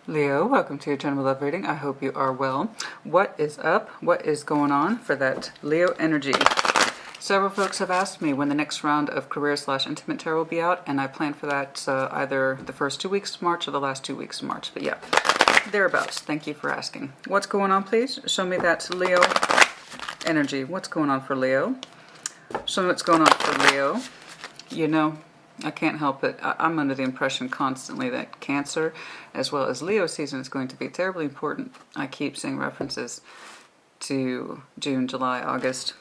Leo, welcome to your general love reading. I hope you are well. What is up? What is going on for that Leo energy? Several folks have asked me when the next round of career/intimate tarot will be out, and I plan for that either the first 2 weeks of March or the last 2 weeks of March. But yeah, thereabouts. Thank you for asking. What's going on, please? Show me that Leo energy. What's going on for Leo? Show me what's going on for Leo. You know, I can't help it. I'm under the impression constantly that Cancer, as well as Leo season, is going to be terribly important. I keep seeing references to June, July, August.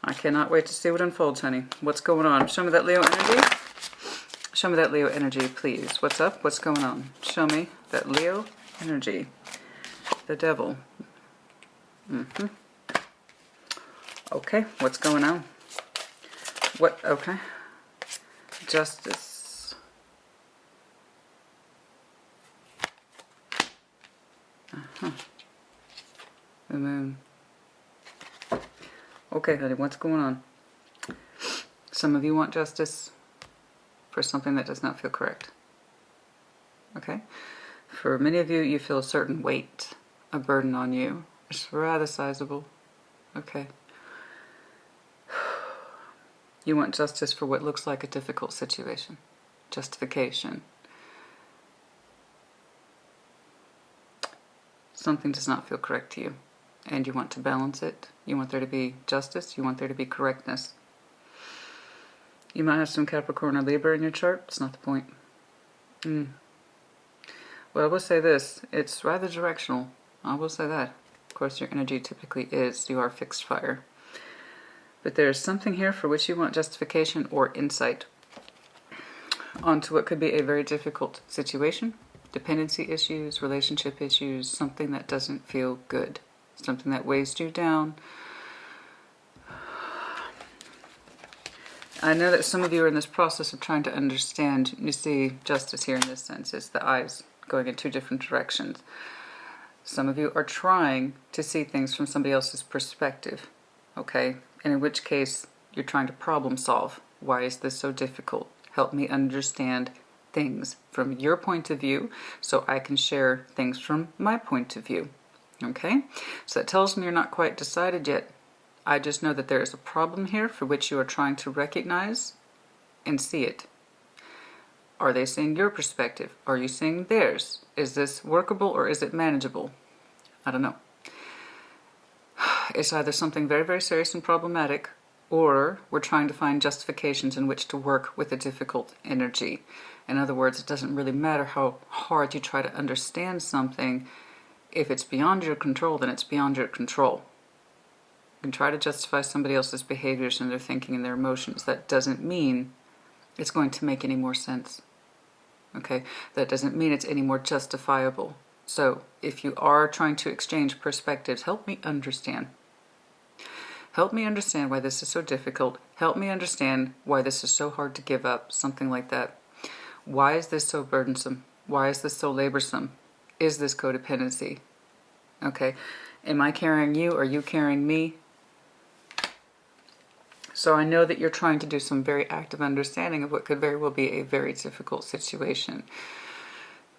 I cannot wait to see what unfolds, honey. What's going on? Show me that Leo energy. Show me that Leo energy, please. What's up? What's going on? Show me that Leo energy. The devil. Okay, what's going on? What? Okay. Justice. The moon. Okay, honey, what's going on? Some of you want justice for something that does not feel correct. Okay? For many of you, you feel a certain weight, a burden on you. It's rather sizable. Okay? You want justice for what looks like a difficult situation. Justification. Something does not feel correct to you, and you want to balance it. You want there to be justice. You want there to be correctness. You might have some Capricorn or Libra in your chart. It's not the point. Well, I will say this. It's rather directional. I will say that. Of course, your energy typically is. You are fixed fire. But there's something here for which you want justification or insight onto what could be a very difficult situation. Dependency issues, relationship issues, something that doesn't feel good. Something that weighs you down. I know that some of you are in this process of trying to understand. You see justice here in this sense. It's the eyes going in two different directions. Some of you are trying to see things from somebody else's perspective. Okay? And in which case, you're trying to problem solve. Why is this so difficult? Help me understand things from your point of view so I can share things from my point of view. Okay? So that tells me you're not quite decided yet. I just know that there is a problem here for which you are trying to recognize and see it. Are they seeing your perspective? Are you seeing theirs? Is this workable or is it manageable? I don't know. It's either something very, very serious and problematic, or we're trying to find justifications in which to work with a difficult energy. In other words, it doesn't really matter how hard you try to understand something. If it's beyond your control, then it's beyond your control. You can try to justify somebody else's behaviors and their thinking and their emotions. That doesn't mean it's going to make any more sense. Okay? That doesn't mean it's any more justifiable. So, if you are trying to exchange perspectives, help me understand. Help me understand why this is so difficult. Help me understand why this is so hard to give up, something like that. Why is this so burdensome? Why is this so laborsome? Is this codependency? Okay, am I carrying you? Are you carrying me? So I know that you're trying to do some very active understanding of what could very well be a very difficult situation.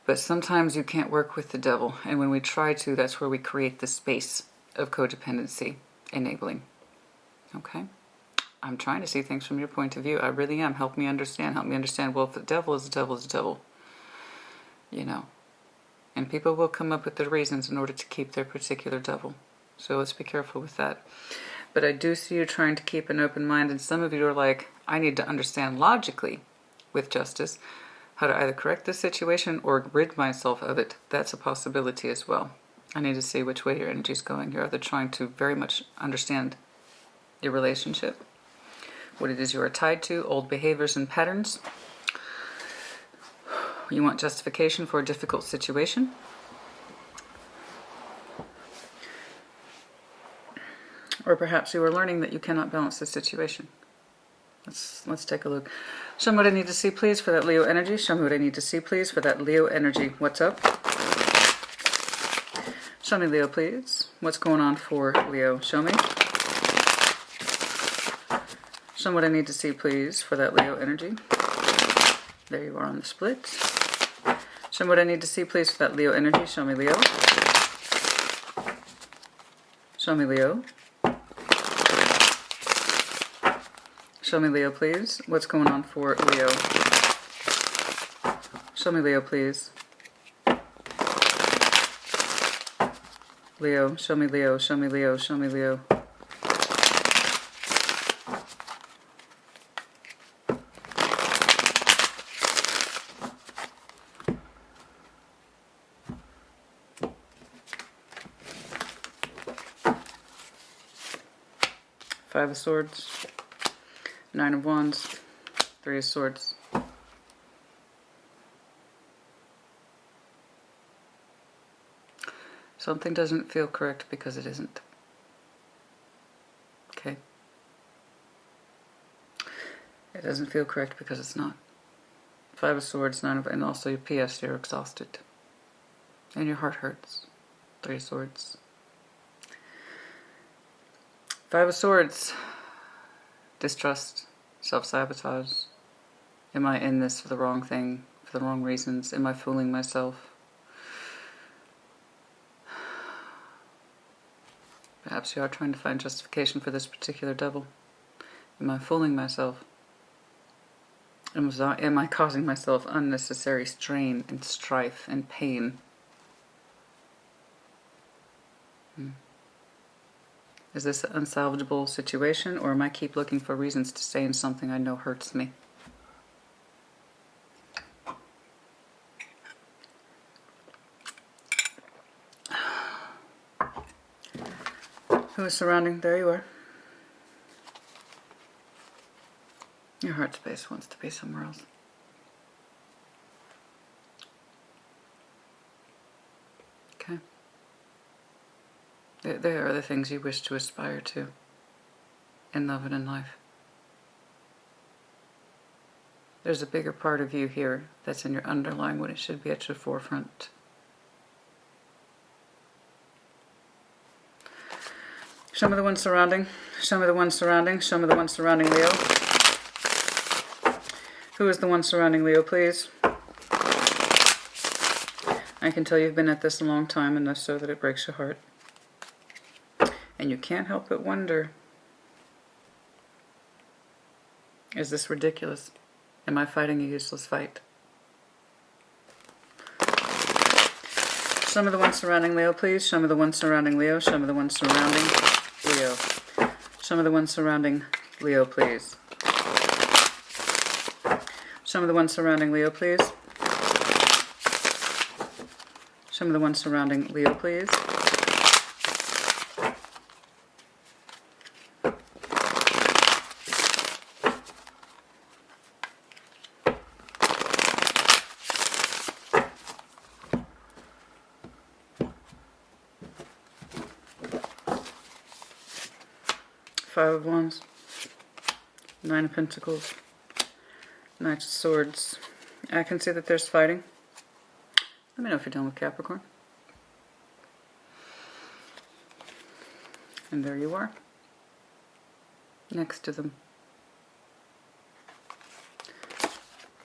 But sometimes you can't work with the devil. And when we try to, that's where we create the space of codependency enabling. Okay? I'm trying to see things from your point of view. I really am. Help me understand. Help me understand. Well, if the devil is the devil is the devil. You know. And people will come up with their reasons in order to keep their particular devil. So let's be careful with that. But I do see you trying to keep an open mind. And some of you are like, I need to understand logically with justice how to either correct this situation or rid myself of it. That's a possibility as well. I need to see which way your energy is going. You're either trying to very much understand your relationship, what it is you are tied to, old behaviors and patterns. You want justification for a difficult situation. Or perhaps you are learning that you cannot balance the situation. Let's take a look. Show me what I need to see, please, for that Leo energy. Show me what I need to see, please, for that Leo energy. What's up? Show me, Leo, please. What's going on for Leo? Show me. Show me what I need to see, please, for that Leo energy. There you are on the split. Show me what I need to see, please, for that Leo energy. Show me Leo. Show me Leo. Show me Leo, please. What's going on for Leo? Show me Leo, please. Leo, show me Leo, show me Leo, show me Leo. Five of Swords, Nine of Wands, Three of Swords. Something doesn't feel correct because it isn't. Okay? It doesn't feel correct because it's not. Five of Swords, Nine of... And also your PS, you're exhausted. And your heart hurts. Three of Swords. Five of Swords. Distrust. Self-sabotage. Am I in this for the wrong thing? For the wrong reasons? Am I fooling myself? Perhaps you are trying to find justification for this particular devil. Am I fooling myself? Am I causing myself unnecessary strain and strife and pain? Is this an unsalvageable situation, or am I keep looking for reasons to stay in something I know hurts me? Who is surrounding? There you are. Your heart space wants to be somewhere else. Okay. There are the things you wish to aspire to in love and in life. There's a bigger part of you here that's in your underlying when it should be at your forefront. Show me the one surrounding. Show me the one surrounding. Show me the one surrounding Leo. Who is the one surrounding Leo, please? I can tell you've been at this a long time, enough so that it breaks your heart. And you can't help but wonder, is this ridiculous? Am I fighting a useless fight? Show me the one surrounding Leo, please. Show me the one surrounding Leo. Show me the one surrounding Leo. Show me the one surrounding Leo, please. Show me the one surrounding Leo, please. Show me the one surrounding Leo, please. Five of Wands, Nine of Pentacles, Knight of Swords. I can see that there's fighting. Let me know if you're done with Capricorn. And there you are, next to them.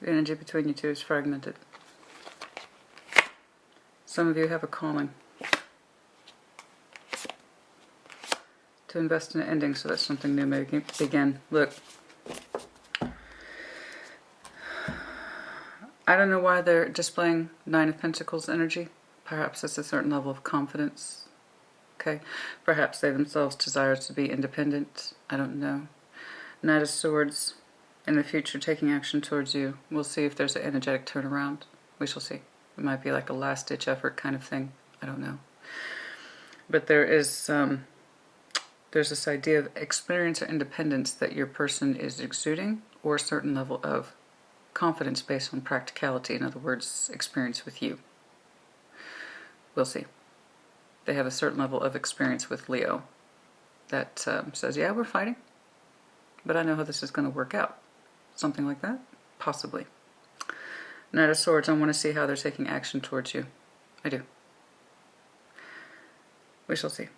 The energy between you two is fragmented. Some of you have a calling to invest in an ending so that something new may begin. Look, I don't know why they're displaying Nine of Pentacles energy. Perhaps it's a certain level of confidence. Okay, perhaps they themselves desire to be independent. I don't know. Knight of Swords, in the future taking action towards you. We'll see if there's an energetic turnaround. We shall see. It might be like a last-ditch effort kind of thing. I don't know. But there is there's this idea of experience or independence that your person is exuding, or a certain level of confidence based on practicality. In other words, experience with you. We'll see. They have a certain level of experience with Leo that says, yeah, we're fighting, but I know how this is going to work out. Something like that? Possibly. Knight of Swords, I want to see how they're taking action towards you. I do. We shall see.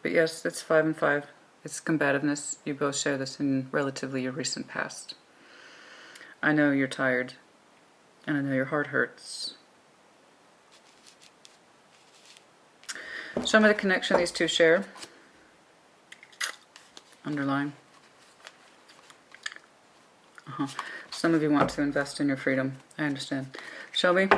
But yes, it's 5 and 5. It's combativeness. You both share this in relatively your recent past. I know you're tired, and I know your heart hurts, Show me the connection these two share. Underline. Some of you want to invest in your freedom. I understand. Show me.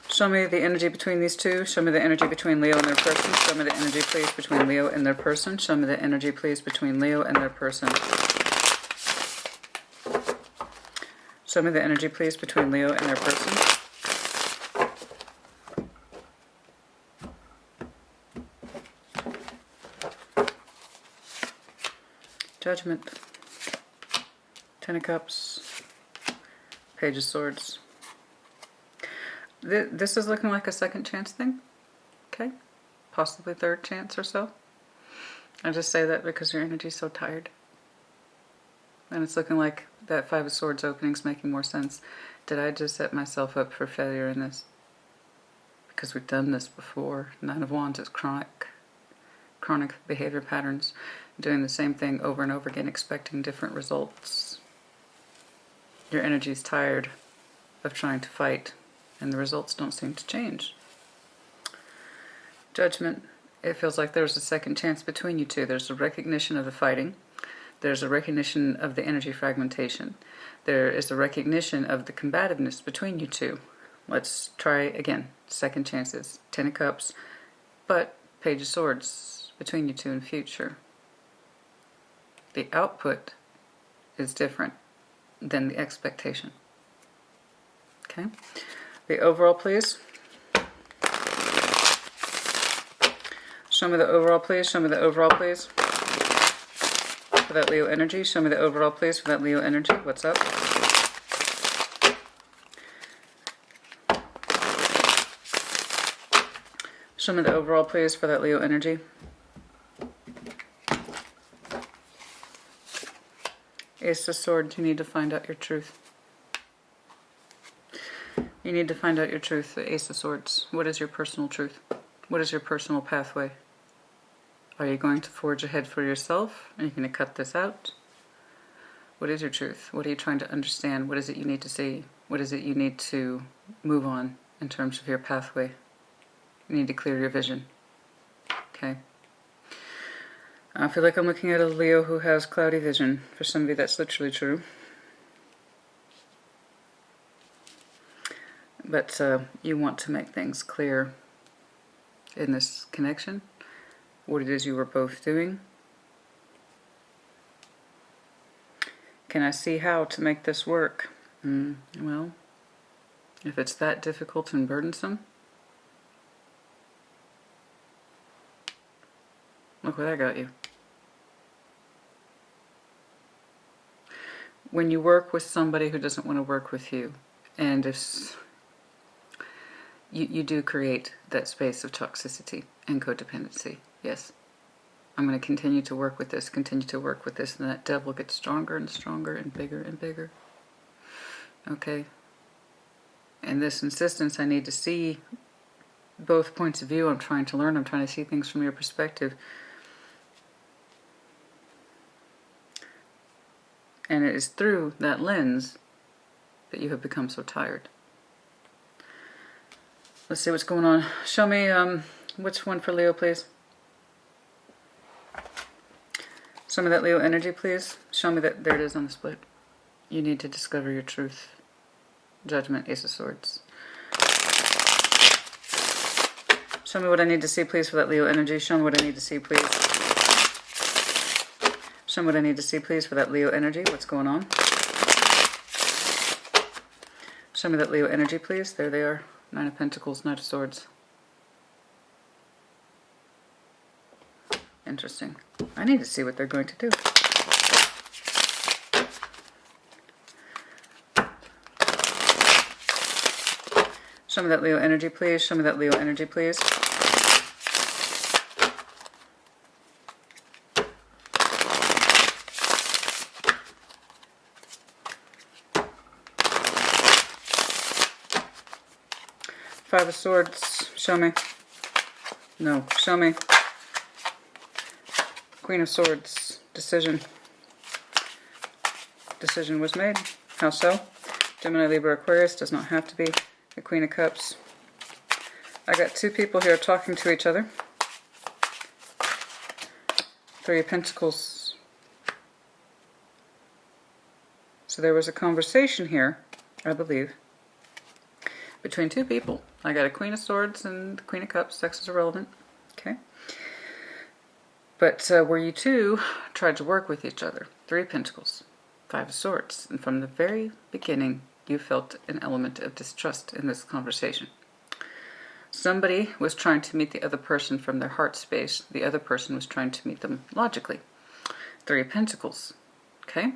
Show me the energy between these two. Show me the energy between Leo and their person. Show me the energy, please, between Leo and their person. Show me the energy, please, between Leo and their person. Show me the energy, please, between Leo and their person. Judgment. Ten of Cups. Page of Swords. This is looking like a second chance thing. Okay? Possibly third chance or so. I just say that because your energy is so tired. And it's looking like that Five of Swords opening is making more sense. Did I just set myself up for failure in this? Because we've done this before. Nine of Wands is chronic behavior patterns. Doing the same thing over and over again, expecting different results. Your energy is tired of trying to fight, and the results don't seem to change. Judgment. It feels like there's a second chance between you two. There's a recognition of the fighting. There's a recognition of the energy fragmentation. There is a recognition of the combativeness between you two. Let's try again. Second chances. Ten of Cups, but Page of Swords between you two in future. The output is different than the expectation. Okay? The overall, please. Show me the overall, please. Show me the overall, please. For that Leo energy. Show me the overall, please, for that Leo energy. What's up? Show me the overall, please, for that Leo energy. Ace of Swords, you need to find out your truth. You need to find out your truth, the Ace of Swords. What is your personal truth? What is your personal pathway? Are you going to forge ahead for yourself? Are you going to cut this out? What is your truth? What are you trying to understand? What is it you need to see? What is it you need to move on in terms of your pathway? You need to clear your vision. Okay. I feel like I'm looking at a Leo who has cloudy vision. For some of you, that's literally true. But you want to make things clear in this connection. What it is you were both doing. Can I see how to make this work? Well, if it's that difficult and burdensome, look where that got you. When you work with somebody who doesn't want to work with you, and if you do create that space of toxicity and codependency, yes. I'm going to continue to work with this, and that devil gets stronger and stronger and bigger. Okay? And this insistence, I need to see both points of view. I'm trying to learn. I'm trying to see things from your perspective. And it is through that lens that you have become so tired. Let's see what's going on. Show me, which one for Leo, please? Show me that Leo energy, please. Show me that, there it is on the split. You need to discover your truth. Judgment, Ace of Swords. Show me what I need to see, please, for that Leo energy. Show me what I need to see, please. Show me what I need to see, please, for that Leo energy. What's going on? Show me that Leo energy, please. There they are. Nine of Pentacles, Knight of Swords. Interesting. I need to see what they're going to do. Show me that Leo energy, please. Show me that Leo energy, please. Five of Swords, show me. No, show me. Queen of Swords, decision. Decision was made. How so? Gemini, Libra, Aquarius, does not have to be. The Queen of Cups. I got two people here talking to each other. Three of Pentacles. So there was a conversation here, I believe, between two people. I got a Queen of Swords and the Queen of Cups. Sex is irrelevant. Okay. But where you two tried to work with each other. Three of Pentacles. Five of Swords. And from the very beginning, you felt an element of distrust in this conversation. Somebody was trying to meet the other person from their heart space. The other person was trying to meet them logically. Three of Pentacles. Okay?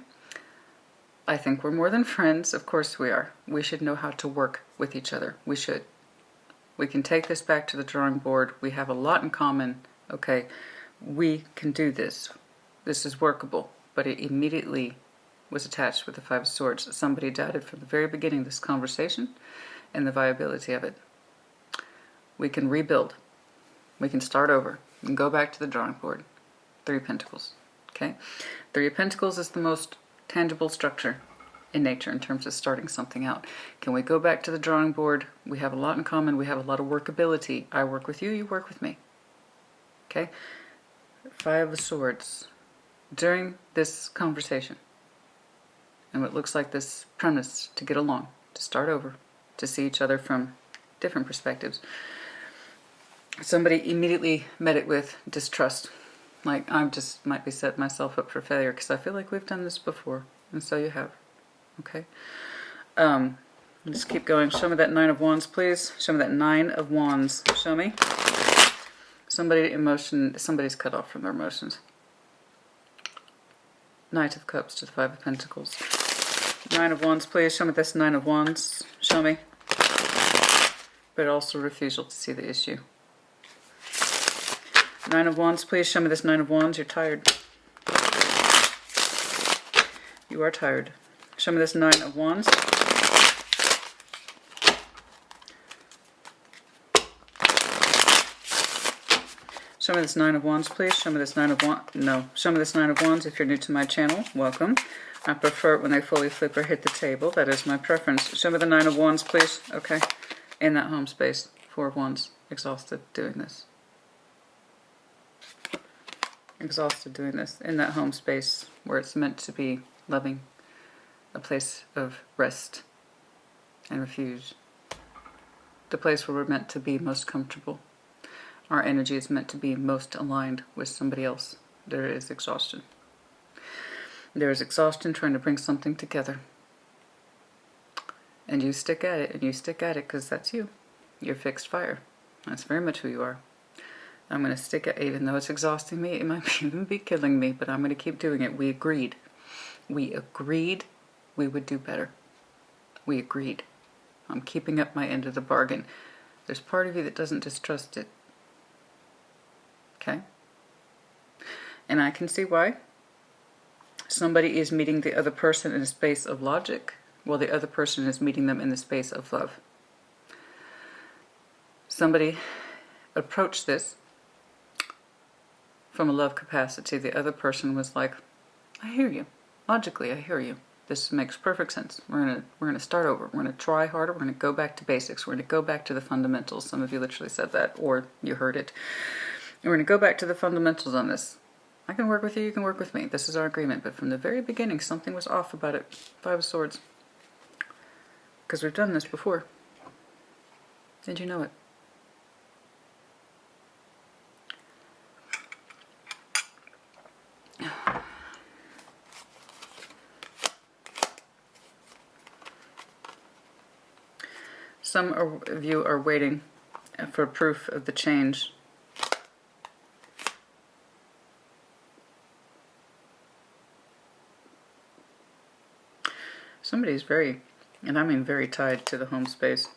I think we're more than friends. Of course we are. We should know how to work with each other. We should. We can take this back to the drawing board. We have a lot in common. Okay? We can do this. This is workable. But it immediately was attached with the Five of Swords. Somebody doubted from the very beginning this conversation and the viability of it. We can rebuild. We can start over. We can go back to the drawing board. Three of Pentacles. Okay? Three of Pentacles is the most tangible structure in nature in terms of starting something out. Can we go back to the drawing board? We have a lot in common. We have a lot of workability. I work with you. You work with me. Okay? Five of Swords. During this conversation, and what looks like this premise to get along, to start over, to see each other from different perspectives, somebody immediately met it with distrust. Like, I just might be setting myself up for failure because I feel like we've done this before. And so you have. Okay? Let's keep going. Show me that Nine of Wands, please. Show me that Nine of Wands. Show me. Somebody's cut off from their emotions. Knight of Cups to the Five of Pentacles. Nine of Wands, please. Show me this Nine of Wands. Show me. But also refusal to see the issue. Nine of Wands, please. Show me this Nine of Wands. You're tired. You are tired. Show me this Nine of Wands. Show me this Nine of Wands, please. Show me this Nine of Wands. No. Show me this Nine of Wands. If you're new to my channel, welcome. I prefer it when they fully flip or hit the table. That is my preference. Show me the Nine of Wands, please. Okay. In that home space. Four of Wands. Exhausted doing this. Exhausted doing this. In that home space where it's meant to be loving. A place of rest and refuge. The place where we're meant to be most comfortable. Our energy is meant to be most aligned with somebody else. There is exhaustion. There is exhaustion trying to bring something together. And you stick at it, and you stick at it because that's you. You're fixed fire. That's very much who you are. I'm going to stick at it, even though it's exhausting me. It might even be killing me, but I'm going to keep doing it. We agreed. We agreed we would do better. We agreed. I'm keeping up my end of the bargain. There's part of you that doesn't distrust it. Okay? And I can see why. Somebody is meeting the other person in a space of logic, while the other person is meeting them in the space of love. Somebody approached this from a love capacity. The other person was like, I hear you. Logically, I hear you. This makes perfect sense. We're gonna start over. We're gonna try harder. We're gonna go back to basics. We're gonna go back to the fundamentals. Some of you literally said that, or you heard it. And we're gonna go back to the fundamentals on this. I can work with you. You can work with me. This is our agreement. But from the very beginning, something was off about it. Five of Swords. Because we've done this before. Did you know it? Some of you are waiting for proof of the change. Somebody's very, and I mean very tied to the home space.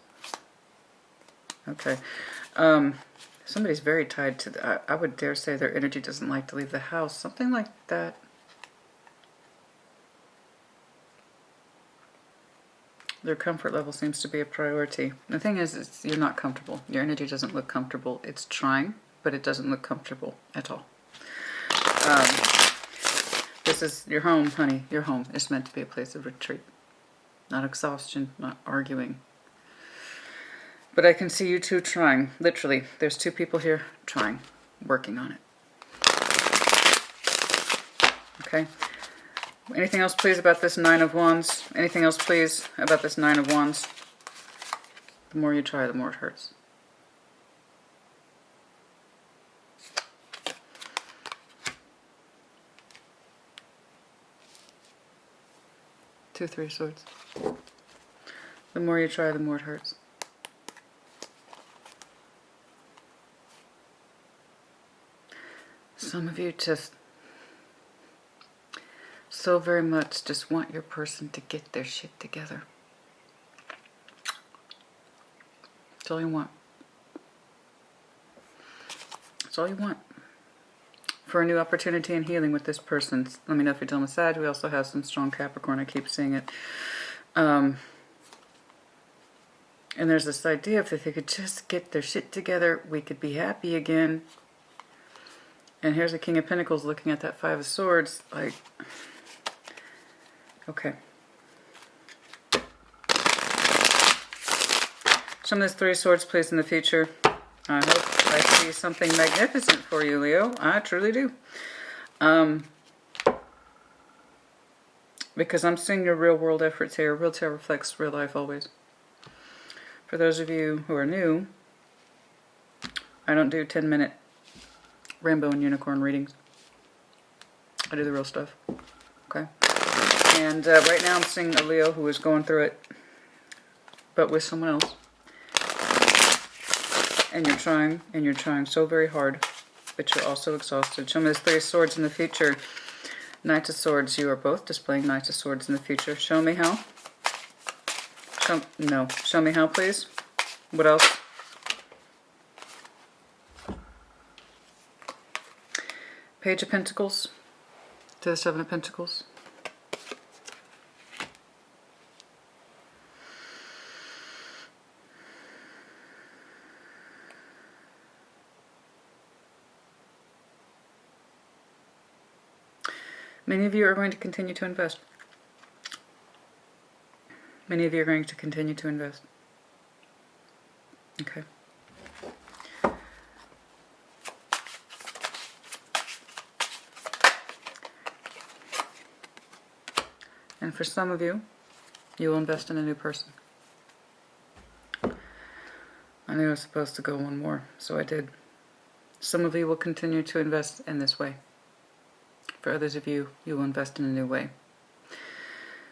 Okay. Somebody's very tied to the, I would dare say their energy doesn't like to leave the house. Something like that. Their comfort level seems to be a priority. The thing is you're not comfortable. Your energy doesn't look comfortable. It's trying, but it doesn't look comfortable at all. This is your home, honey. Your home is meant to be a place of retreat. Not exhaustion, not arguing. But I can see you two trying. Literally, there's two people here trying, working on it. Okay. Anything else, please, about this Nine of Wands? Anything else, please, about this Nine of Wands? The more you try, the more it hurts. Two, Three of Swords. The more you try, the more it hurts. Some of you just so very much just want your person to get their shit together. That's all you want. That's all you want. For a new opportunity and healing with this person. Let me know if you're dealing with Sag. We also have some strong Capricorn. I keep seeing it. And there's this idea of if they could just get their shit together, we could be happy again. And here's the King of Pentacles looking at that Five of Swords. Like, okay. Some of this Three of Swords, please, in the future. I hope I see something magnificent for you, Leo. I truly do. Because I'm seeing your real world efforts here. Real tarot reflects real life always. For those of you who are new, I don't do 10-minute rainbow and unicorn readings. I do the real stuff. Okay? And right now I'm seeing a Leo who is going through it, but with someone else. And you're trying so very hard, but you're also exhausted. Show me this Three of Swords in the future. Knight of Swords. You are both displaying Knight of Swords in the future. Show me how. No. Show me how, please. What else? Page of Pentacles to the Seven of Pentacles. Many of you are going to continue to invest. Many of you are going to continue to invest. Okay. And for some of you, you will invest in a new person. I knew I was supposed to go one more, so I did. Some of you will continue to invest in this way. For others of you, you will invest in a new way.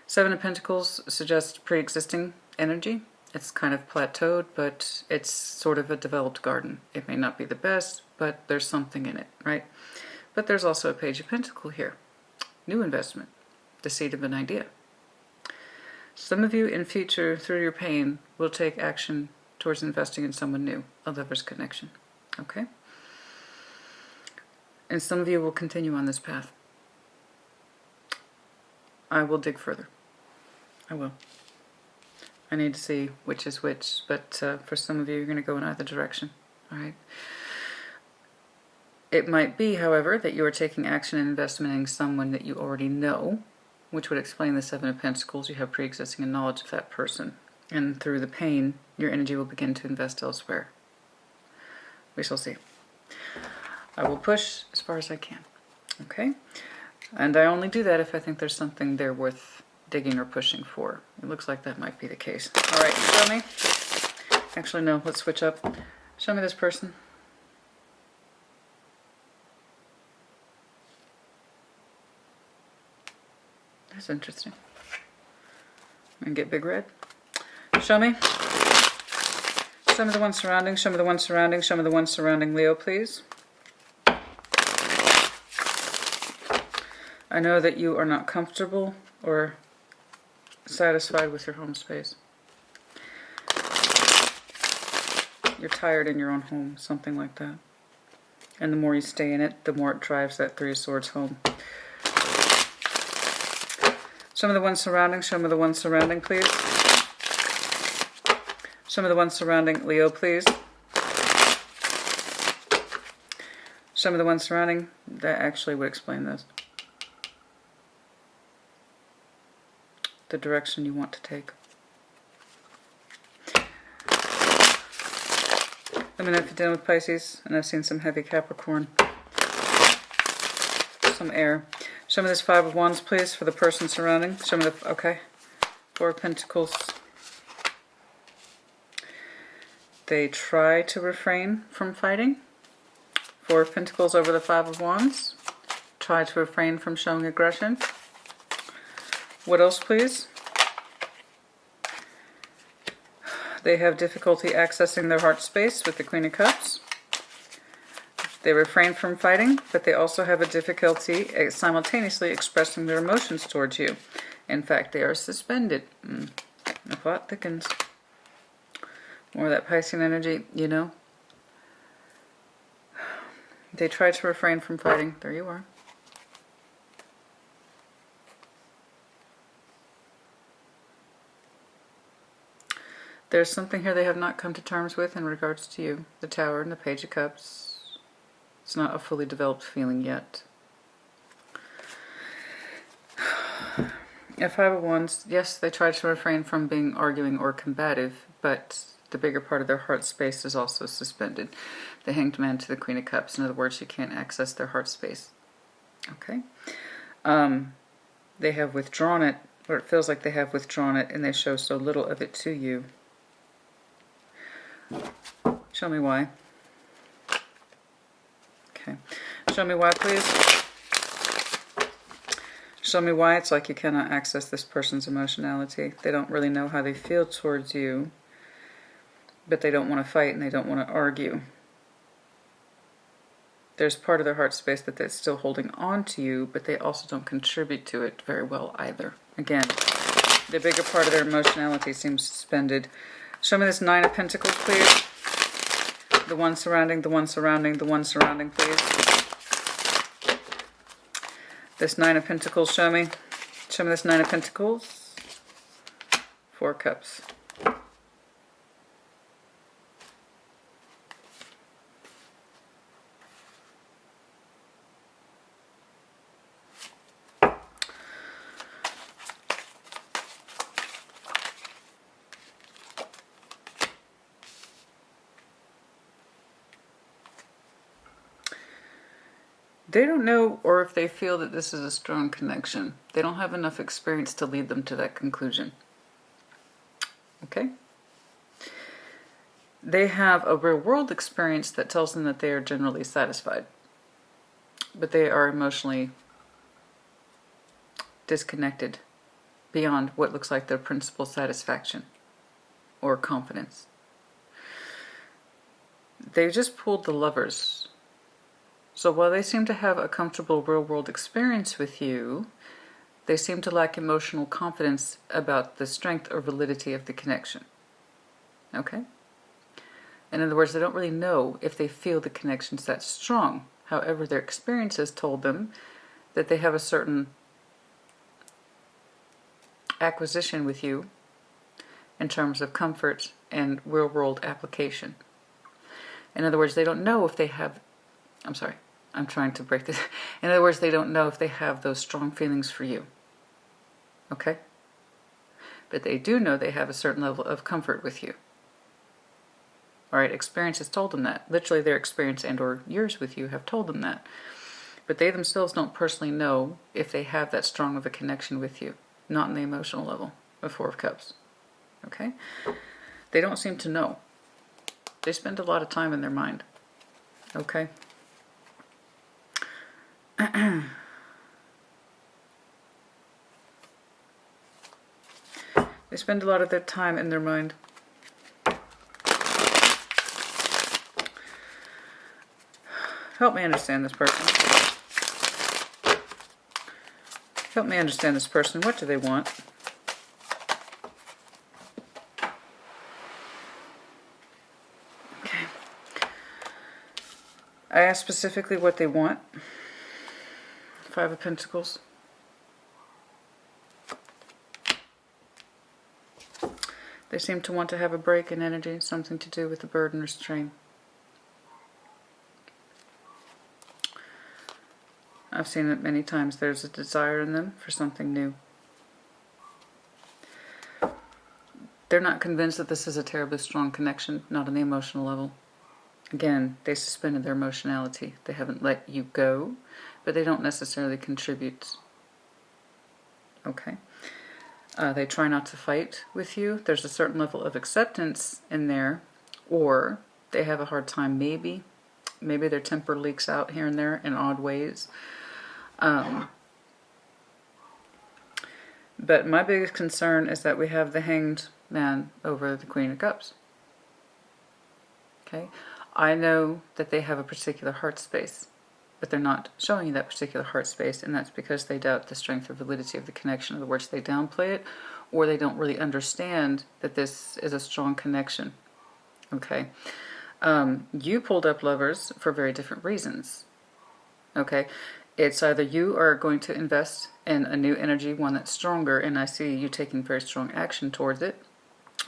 Seven of Pentacles suggests pre-existing energy. It's kind of plateaued, but it's sort of a developed garden. It may not be the best, but there's something in it, right? But there's also a Page of Pentacles here. New investment. The seed of an idea. Some of you in future, through your pain, will take action towards investing in someone new. A lover's connection. Okay? And some of you will continue on this path. I will dig further. I will. I need to see which is which, but for some of you, you're going to go in either direction. All right? It might be, however, that you are taking action and investment in someone that you already know, which would explain the Seven of Pentacles. You have pre-existing knowledge of that person. And through the pain, your energy will begin to invest elsewhere. We shall see. I will push as far as I can. Okay? And I only do that if I think there's something there worth digging or pushing for. It looks like that might be the case. All right, show me. Actually, no, let's switch up. Show me this person. That's interesting. And get big red. Show me. Show me the one surrounding. Show me the one surrounding. Show me the one surrounding Leo, please. I know that you are not comfortable or satisfied with your home space. You're tired in your own home, something like that. And the more you stay in it, the more it drives that Three of Swords home. Show me the one surrounding. Show me the one surrounding, please. Show me the one surrounding Leo, please. Show me the one surrounding. That actually would explain this. The direction you want to take. Let me know if you're dealing with Pisces, and I've seen some heavy Capricorn. Some air. Show me this Five of Wands, please, for the person surrounding. Show me the, okay. Four of Pentacles. They try to refrain from fighting. Four of Pentacles over the Five of Wands. Try to refrain from showing aggression. What else, please? They have difficulty accessing their heart space with the Queen of Cups. They refrain from fighting, but they also have a difficulty simultaneously expressing their emotions towards you. In fact, they are suspended. The plot thickens. More of that Piscean energy, you know. They try to refrain from fighting. There you are. There's something here they have not come to terms with in regards to you. The Tower and the Page of Cups. It's not a fully developed feeling yet. Five of Wands, yes, they try to refrain from being arguing or combative, but the bigger part of their heart space is also suspended. The Hanged Man to the Queen of Cups. In other words, you can't access their heart space. Okay? They have withdrawn it, or it feels like they have withdrawn it, and they show so little of it to you. Show me why. Okay. Show me why, please. Show me why it's like you cannot access this person's emotionality. They don't really know how they feel towards you, but they don't want to fight and they don't want to argue. There's part of their heart space that they're still holding on to you, but they also don't contribute to it very well either. Again, the bigger part of their emotionality seems suspended. Show me this Nine of Pentacles, please. The one surrounding, the one surrounding, the one surrounding, please. This Nine of Pentacles, show me. Show me this Nine of Pentacles. Four Cups. They don't know, or if they feel that this is a strong connection. They don't have enough experience to lead them to that conclusion. Okay? They have a real world experience that tells them that they are generally satisfied. But they are emotionally disconnected beyond what looks like their principal satisfaction or confidence. They just pulled the Lovers. So while they seem to have a comfortable real-world experience with you, they seem to lack emotional confidence about the strength or validity of the connection. Okay? In other words, they don't really know if they feel the connection's that strong. However, their experiences told them that they have a certain acquisition with you in terms of comfort and real-world application. In other words, they don't know if they have... I'm sorry. I'm trying to break this. In other words, they don't know if they have those strong feelings for you. Okay? But they do know they have a certain level of comfort with you. Alright, experience has told them that. Literally their experience and or years with you have told them that. But they themselves don't personally know if they have that strong of a connection with you. Not on the emotional level of Four of Cups. Okay? They don't seem to know. They spend a lot of time in their mind. Okay? They spend a lot of their time in their mind. Help me understand this person. Help me understand this person. What do they want? Okay. I asked specifically what they want. Five of Pentacles. They seem to want to have a break in energy, something to do with the burden or strain. I've seen it many times. There's a desire in them for something new. They're not convinced that this is a terribly strong connection, not on the emotional level. Again, they suspended their emotionality. They haven't let you go, but they don't necessarily contribute. Okay? They try not to fight with you. There's a certain level of acceptance in there, or they have a hard time maybe. Maybe their temper leaks out here and there in odd ways. But my biggest concern is that we have the Hanged Man over the Queen of Cups. Okay? I know that they have a particular heart space, but they're not showing you that particular heart space, and that's because they doubt the strength or validity of the connection. In other words, they downplay it, or they don't really understand that this is a strong connection. Okay? You pulled up Lovers for very different reasons. Okay? It's either you are going to invest in a new energy, one that's stronger, and I see you taking very strong action towards it,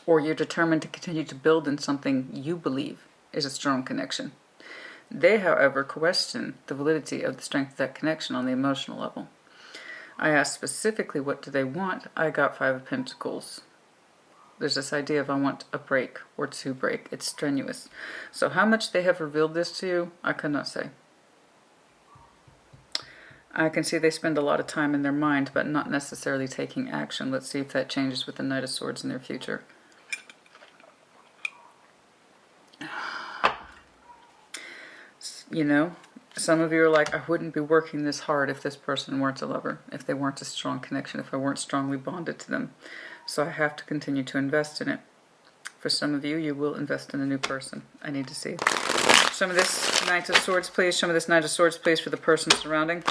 or you're determined to continue to build in something you believe is a strong connection. They, however, question the validity of the strength of that connection on the emotional level. I asked specifically, what do they want? I got 5 of Pentacles. There's this idea of I want a break or to break. It's strenuous. So how much they have revealed this to you, I could not say. I can see they spend a lot of time in their mind, but not necessarily taking action. Let's see if that changes with the Knight of Swords in their future. You know, some of you are like, I wouldn't be working this hard if this person weren't a lover, if they weren't a strong connection, if I weren't strongly bonded to them. So I have to continue to invest in it. For some of you, you will invest in a new person. I need to see. Some of this Knight of Swords, please. Some of this Knight of Swords, please, for the person surrounding.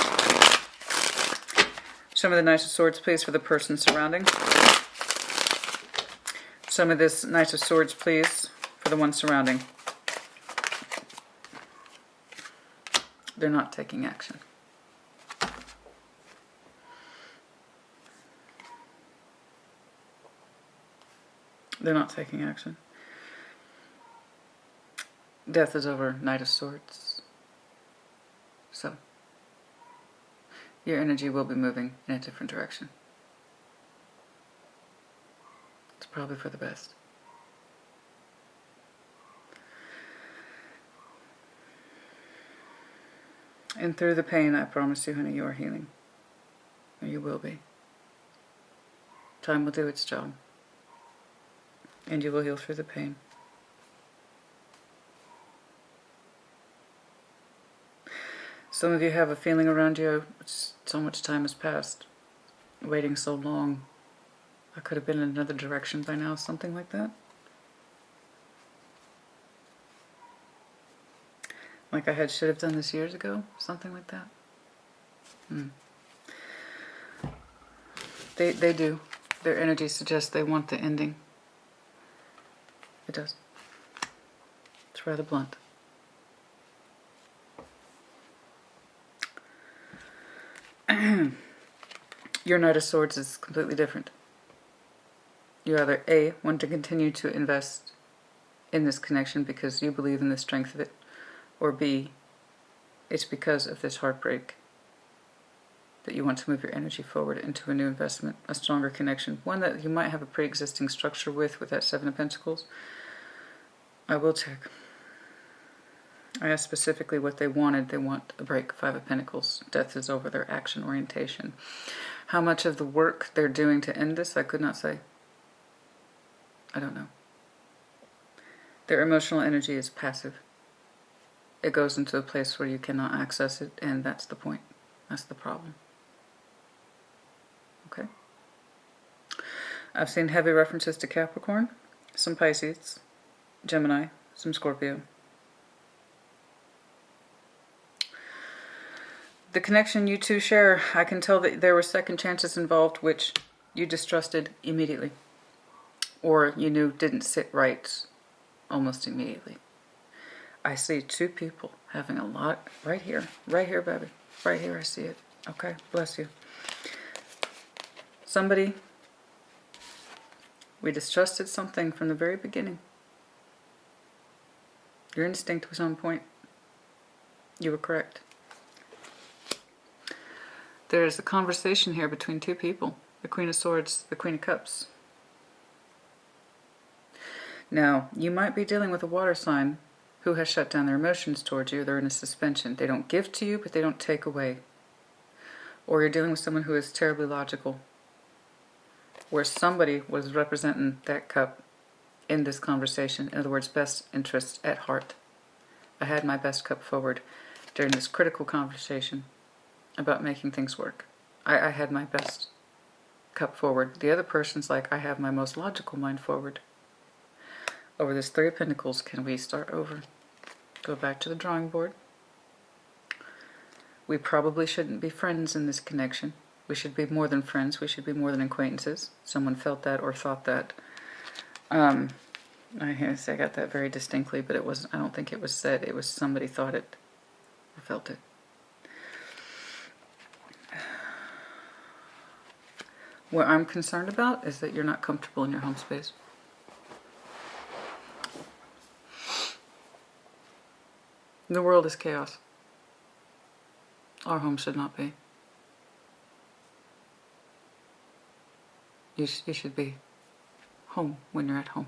Some of the Knight of Swords, please, for the person surrounding. Some of this Knight of Swords, please, for the one surrounding. They're not taking action. They're not taking action. Death is over, Knight of Swords. So, your energy will be moving in a different direction. It's probably for the best. And through the pain, I promise you, honey, you are healing. Or you will be. Time will do its job. And you will heal through the pain. Some of you have a feeling around you, so much time has passed. Waiting so long. I could have been in another direction by now, something like that. Like I should have done this years ago, something like that. They do. Their energy suggests they want the ending. It does. It's rather blunt. Your Knight of Swords is completely different. You either A, want to continue to invest in this connection because you believe in the strength of it, or B, it's because of this heartbreak that you want to move your energy forward into a new investment, a stronger connection, one that you might have a pre-existing structure with that 7 of Pentacles. I will check. I asked specifically what they wanted. They want a break, 5 of Pentacles. Death is over, their action orientation. How much of the work they're doing to end this, I could not say. I don't know. Their emotional energy is passive. It goes into a place where you cannot access it, and that's the point. That's the problem. Okay? I've seen heavy references to Capricorn, some Pisces, Gemini, some Scorpio. The connection you two share, I can tell that there were second chances involved which you distrusted immediately, or you knew didn't sit right almost immediately. I see 2 people having a lot right here, baby. Right here, I see it. Okay, bless you. Somebody, we distrusted something from the very beginning. Your instinct was on point. You were correct. There's a conversation here between 2 people. The Queen of Swords, the Queen of Cups. Now, you might be dealing with a water sign who has shut down their emotions towards you. They're in a suspension. They don't give to you, but they don't take away. Or you're dealing with someone who is terribly logical, where somebody was representing that cup in this conversation. In other words, best interest at heart. I had my best cup forward during this critical conversation about making things work. I had my best cup forward. The other person's like, I have my most logical mind forward. Over this Three of Pentacles, can we start over? Go back to the drawing board. We probably shouldn't be friends in this connection. We should be more than friends. We should be more than acquaintances. Someone felt that or thought that. I got that very distinctly, but it wasn't. I don't think it was said. It was somebody thought it or felt it. What I'm concerned about is that you're not comfortable in your home space. The world is chaos. Our home should not be. You should be home when you're at home.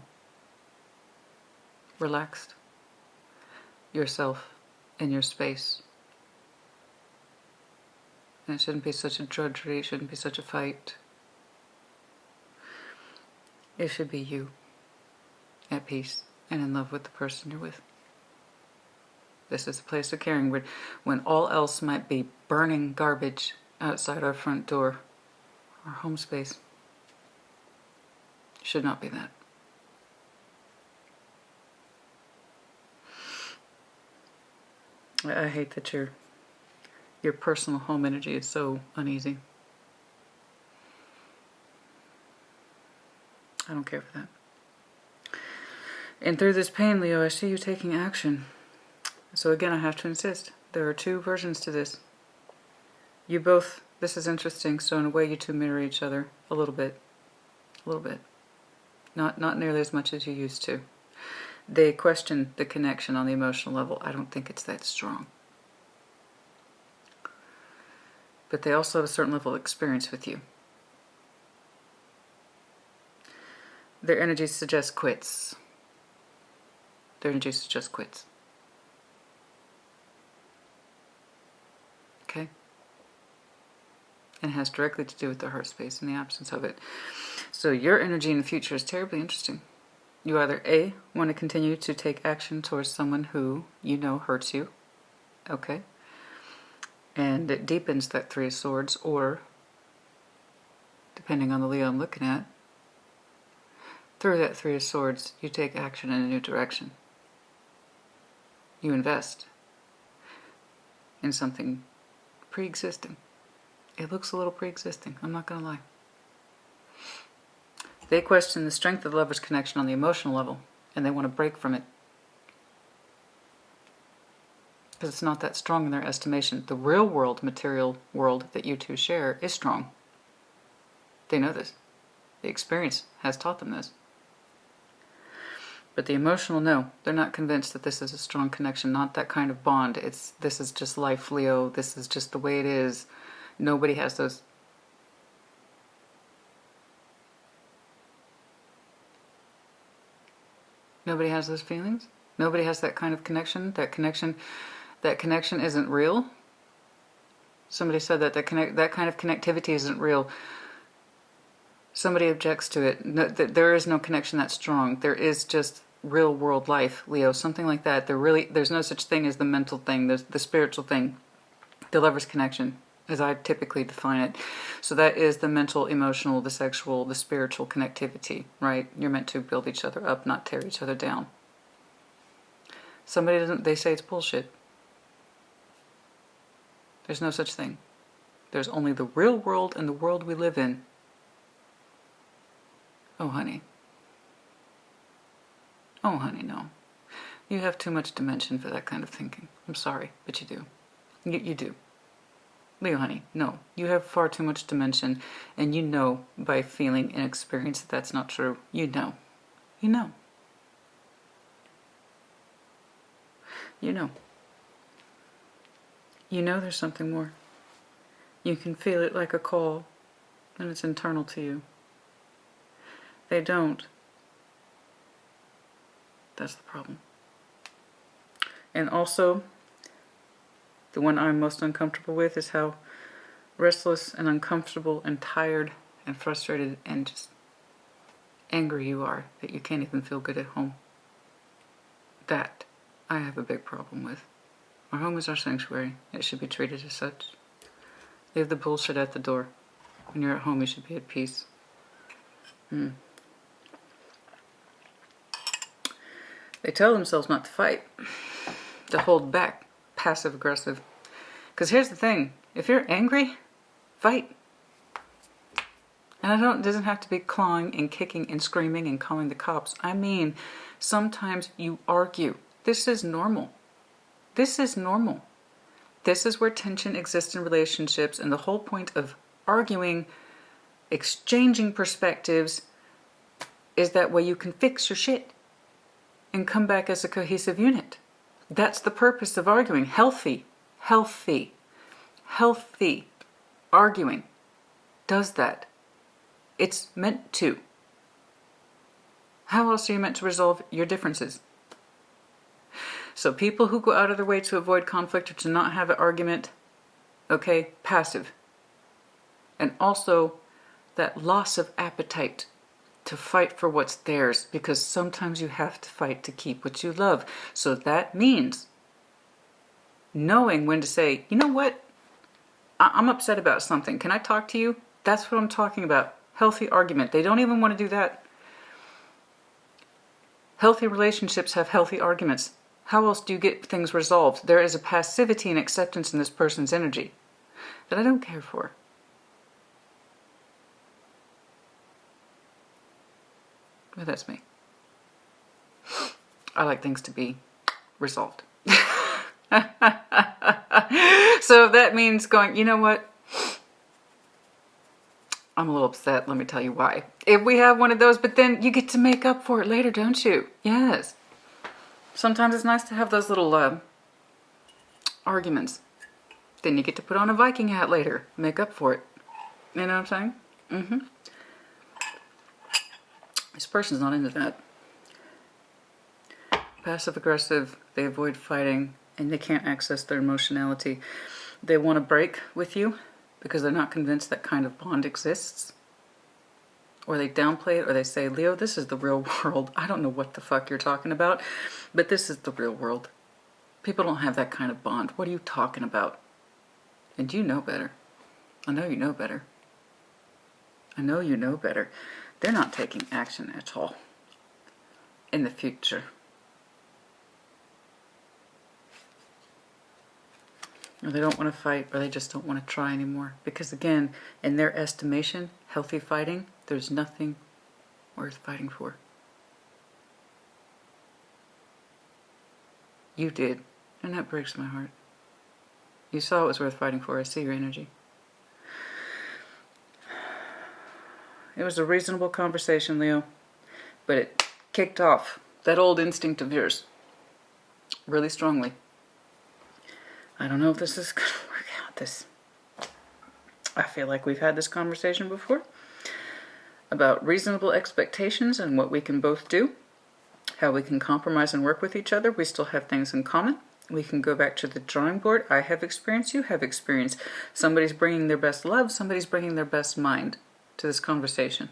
Relaxed. Yourself in your space. And it shouldn't be such a drudgery. It shouldn't be such a fight. It should be you at peace and in love with the person you're with. This is a place of caring when all else might be burning garbage outside our front door. Our home space should not be that. I hate that your personal home energy is so uneasy. I don't care for that. And through this pain, Leo, I see you taking action. So again, I have to insist. There are two versions to this. You both, this is interesting, so in a way you two mirror each other a little bit. A little bit. Not nearly as much as you used to. They question the connection on the emotional level. I don't think it's that strong. But they also have a certain level of experience with you. Their energy suggests quits. Their energy suggests quits. Okay? And it has directly to do with the heart space and the absence of it. So your energy in the future is terribly interesting. You either A, want to continue to take action towards someone who you know hurts you. Okay? And it deepens that Three of Swords, or, depending on the Leo I'm looking at, through that Three of Swords, you take action in a new direction. You invest in something pre-existing. It looks a little pre-existing, I'm not going to lie. They question the strength of the lover's connection on the emotional level, and they want to break from it. Because it's not that strong in their estimation. The real world, material world that you two share is strong. They know this. The experience has taught them this. But the emotional, no. They're not convinced that this is a strong connection, not that kind of bond. This is just life, Leo. This is just the way it is. Nobody has those. Nobody has those feelings. Nobody has that kind of connection. That connection isn't real. Somebody said that that kind of connectivity isn't real. Somebody objects to it. No, there is no connection that strong. There is just real world life, Leo. Something like that. There's no such thing as the mental thing. There's the spiritual thing. The lover's connection, as I typically define it. So that is the mental, emotional, the sexual, the spiritual connectivity, right? You're meant to build each other up, not tear each other down. Somebody doesn't, they say it's bullshit. There's no such thing. There's only the real world and the world we live in. Oh, honey. Oh, honey, no. You have too much dimension for that kind of thinking. I'm sorry, but you do. You do. Leo, honey, no. You have far too much dimension, and you know by feeling and experience that that's not true. You know. You know. You know. You know there's something more. You can feel it like a call, and it's internal to you. They don't. That's the problem. And also, the one I'm most uncomfortable with is how restless and uncomfortable and tired and frustrated and just angry you are that you can't even feel good at home. That I have a big problem with. Our home is our sanctuary. It should be treated as such. Leave the bullshit at the door. When you're at home, you should be at peace. They tell themselves not to fight, to hold back, passive aggressive. Because here's the thing, if you're angry, fight. And it doesn't have to be clawing and kicking and screaming and calling the cops. I mean, sometimes you argue. This is normal. This is normal. This is where tension exists in relationships, and the whole point of arguing, exchanging perspectives, is that way you can fix your shit and come back as a cohesive unit. That's the purpose of arguing. Healthy arguing does that. It's meant to. How else are you meant to resolve your differences? So people who go out of their way to avoid conflict or to not have an argument, okay, passive. And also that loss of appetite to fight for what's theirs, because sometimes you have to fight to keep what you love. So that means knowing when to say, you know what, I'm upset about something. Can I talk to you? That's what I'm talking about. Healthy argument. They don't even want to do that. Healthy relationships have healthy arguments. How else do you get things resolved? There is a passivity and acceptance in this person's energy that I don't care for. But that's me. I like things to be resolved. So that means going, you know what? I'm a little upset. Let me tell you why. If we have one of those, but then you get to make up for it later, don't you? Yes. Sometimes it's nice to have those little arguments. Then you get to put on a Viking hat later. Make up for it. You know what I'm saying? This person's not into that. Passive aggressive. They avoid fighting and they can't access their emotionality. They want to break with you because they're not convinced that kind of bond exists. Or they downplay it, or they say, Leo, this is the real world. I don't know what the fuck you're talking about, but this is the real world. People don't have that kind of bond. What are you talking about? And you know better. I know you know better. I know you know better. They're not taking action at all in the future. Or they don't want to fight, or they just don't want to try anymore. Because again, in their estimation, healthy fighting, there's nothing worth fighting for. You did, and that breaks my heart. You saw it was worth fighting for. I see your energy. It was a reasonable conversation, Leo, but it kicked off that old instinct of yours really strongly. I don't know if this is going to work out. I feel like we've had this conversation before about reasonable expectations and what we can both do, how we can compromise and work with each other. We still have things in common. We can go back to the drawing board. I have experience, you have experience. Somebody's bringing their best love, somebody's bringing their best mind to this conversation.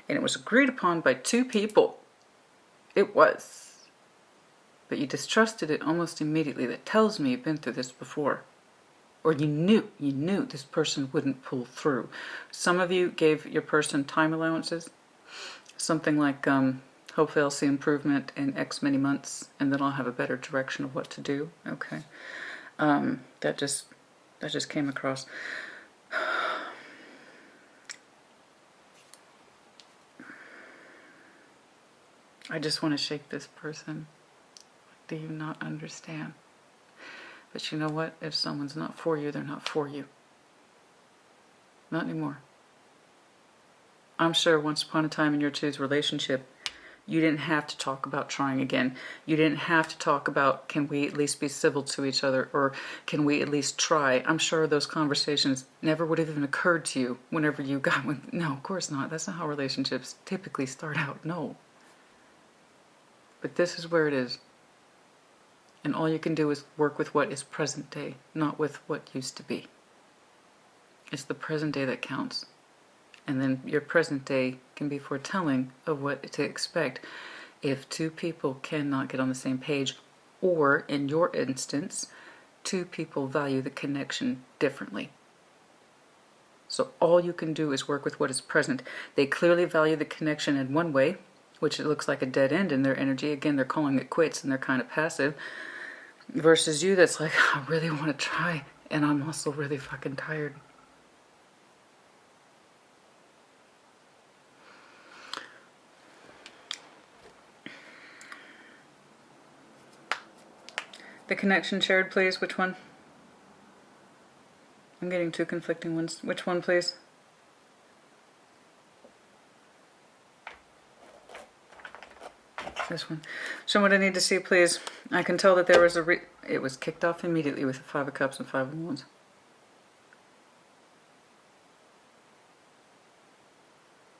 And it was agreed upon by two people. It was. But you distrusted it almost immediately. That tells me you've been through this before. Or you knew this person wouldn't pull through. Some of you gave your person time allowances. Something like, hopefully I'll see improvement in X many months, and then I'll have a better direction of what to do. Okay. That just came across. I just want to shake this person. Do you not understand? But you know what? If someone's not for you, they're not for you. Not anymore. I'm sure once upon a time in your two's relationship, you didn't have to talk about trying again. You didn't have to talk about, can we at least be civil to each other, or can we at least try? I'm sure those conversations never would have even occurred to you whenever you got with, no, of course not. That's not how relationships typically start out. No. But this is where it is. And all you can do is work with what is present day, not with what used to be. It's the present day that counts. And then your present day can be foretelling of what to expect if two people cannot get on the same page, or in your instance, two people value the connection differently. So all you can do is work with what is present. They clearly value the connection in one way, which it looks like a dead end in their energy. Again, they're calling it quits and they're kind of passive. Versus you that's like, I really want to try and I'm also really fucking tired. The connection shared, please. Which one? I'm getting two conflicting ones. Which one, please? This one. Show what I need to see, please. I can tell that there was it was kicked off immediately with the Five of Cups and Five of Wands.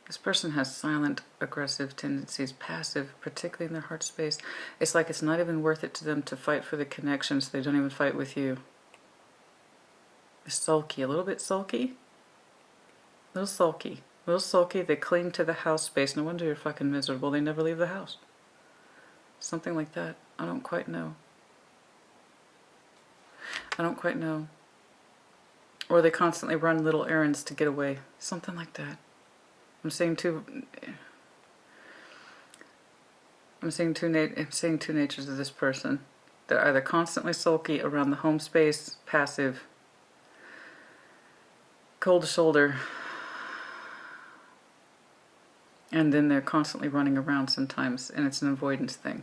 This person has silent, aggressive tendencies, passive, particularly in their heart space. It's like it's not even worth it to them to fight for the connection, so they don't even fight with you. They're sulky, a little bit sulky. A little sulky. A little sulky. They cling to the house space. No wonder you're fucking miserable. They never leave the house. Something like that. I don't quite know. I don't quite know. Or they constantly run little errands to get away. Something like that. I'm seeing two natures of this person. They're either constantly sulky around the home space, passive, cold shoulder, and then they're constantly running around sometimes, and it's an avoidance thing.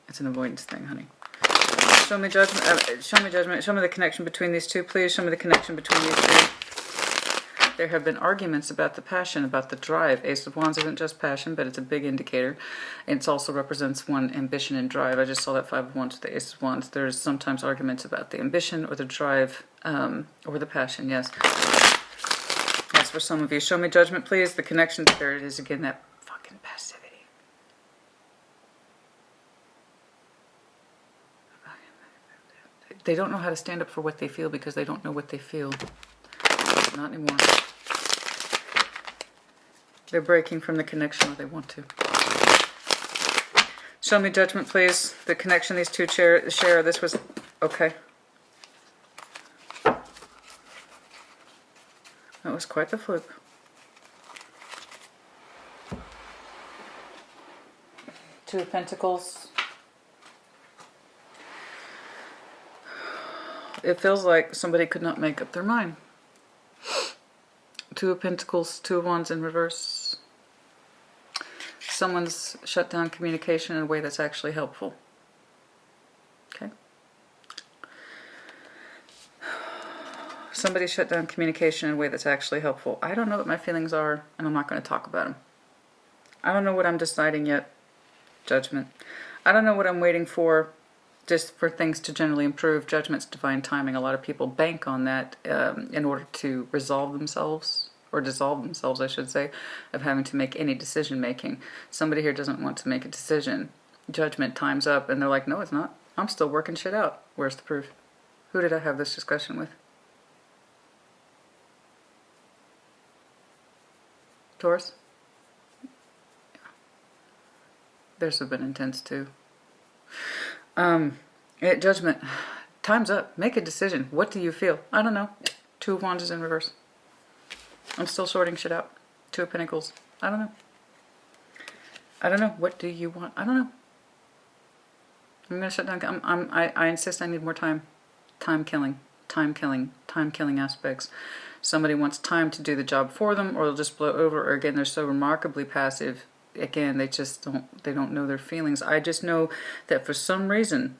It's an avoidance thing, honey. Show me judgment. Show me judgment. Show me the connection between these two, please. Show me the connection between these two. There have been arguments about the passion, about the drive. Ace of Wands isn't just passion, but it's a big indicator. It also represents one, ambition and drive. I just saw that Five of Wands with the Ace of Wands. There's sometimes arguments about the ambition or the drive or the passion, yes. That's for some of you. Show me judgment, please. The connection, there it is again, that fucking passivity. They don't know how to stand up for what they feel because they don't know what they feel. Not anymore. They're breaking from the connection, or they want to. Show me judgment, please. The connection these two share. This was okay. That was quite the flip. Two of Pentacles. It feels like somebody could not make up their mind. Two of Pentacles, Two of Wands in reverse. Someone's shut down communication in a way that's actually helpful. Okay. Somebody shut down communication in a way that's actually helpful. I don't know what my feelings are, and I'm not going to talk about them. I don't know what I'm deciding yet. Judgment. I don't know what I'm waiting for, just for things to generally improve. Judgment's divine timing. A lot of people bank on that in order to resolve themselves, or dissolve themselves, I should say, of having to make any decision making. Somebody here doesn't want to make a decision. Judgment time's up, and they're like, no, it's not. I'm still working shit out. Where's the proof? Who did I have this discussion with? Taurus? Theirs have been intense too. Judgment. Time's up. Make a decision. What do you feel? I don't know. Two of Wands is in reverse. I'm still sorting shit out. Two of Pentacles. I don't know. I don't know. What do you want? I don't know. I'm gonna shut down. I insist I need more time. Time killing. Time killing. Time killing aspects. Somebody wants time to do the job for them, or they'll just blow over. Or again, they're so remarkably passive. Again, they just don't know their feelings. I just know that for some reason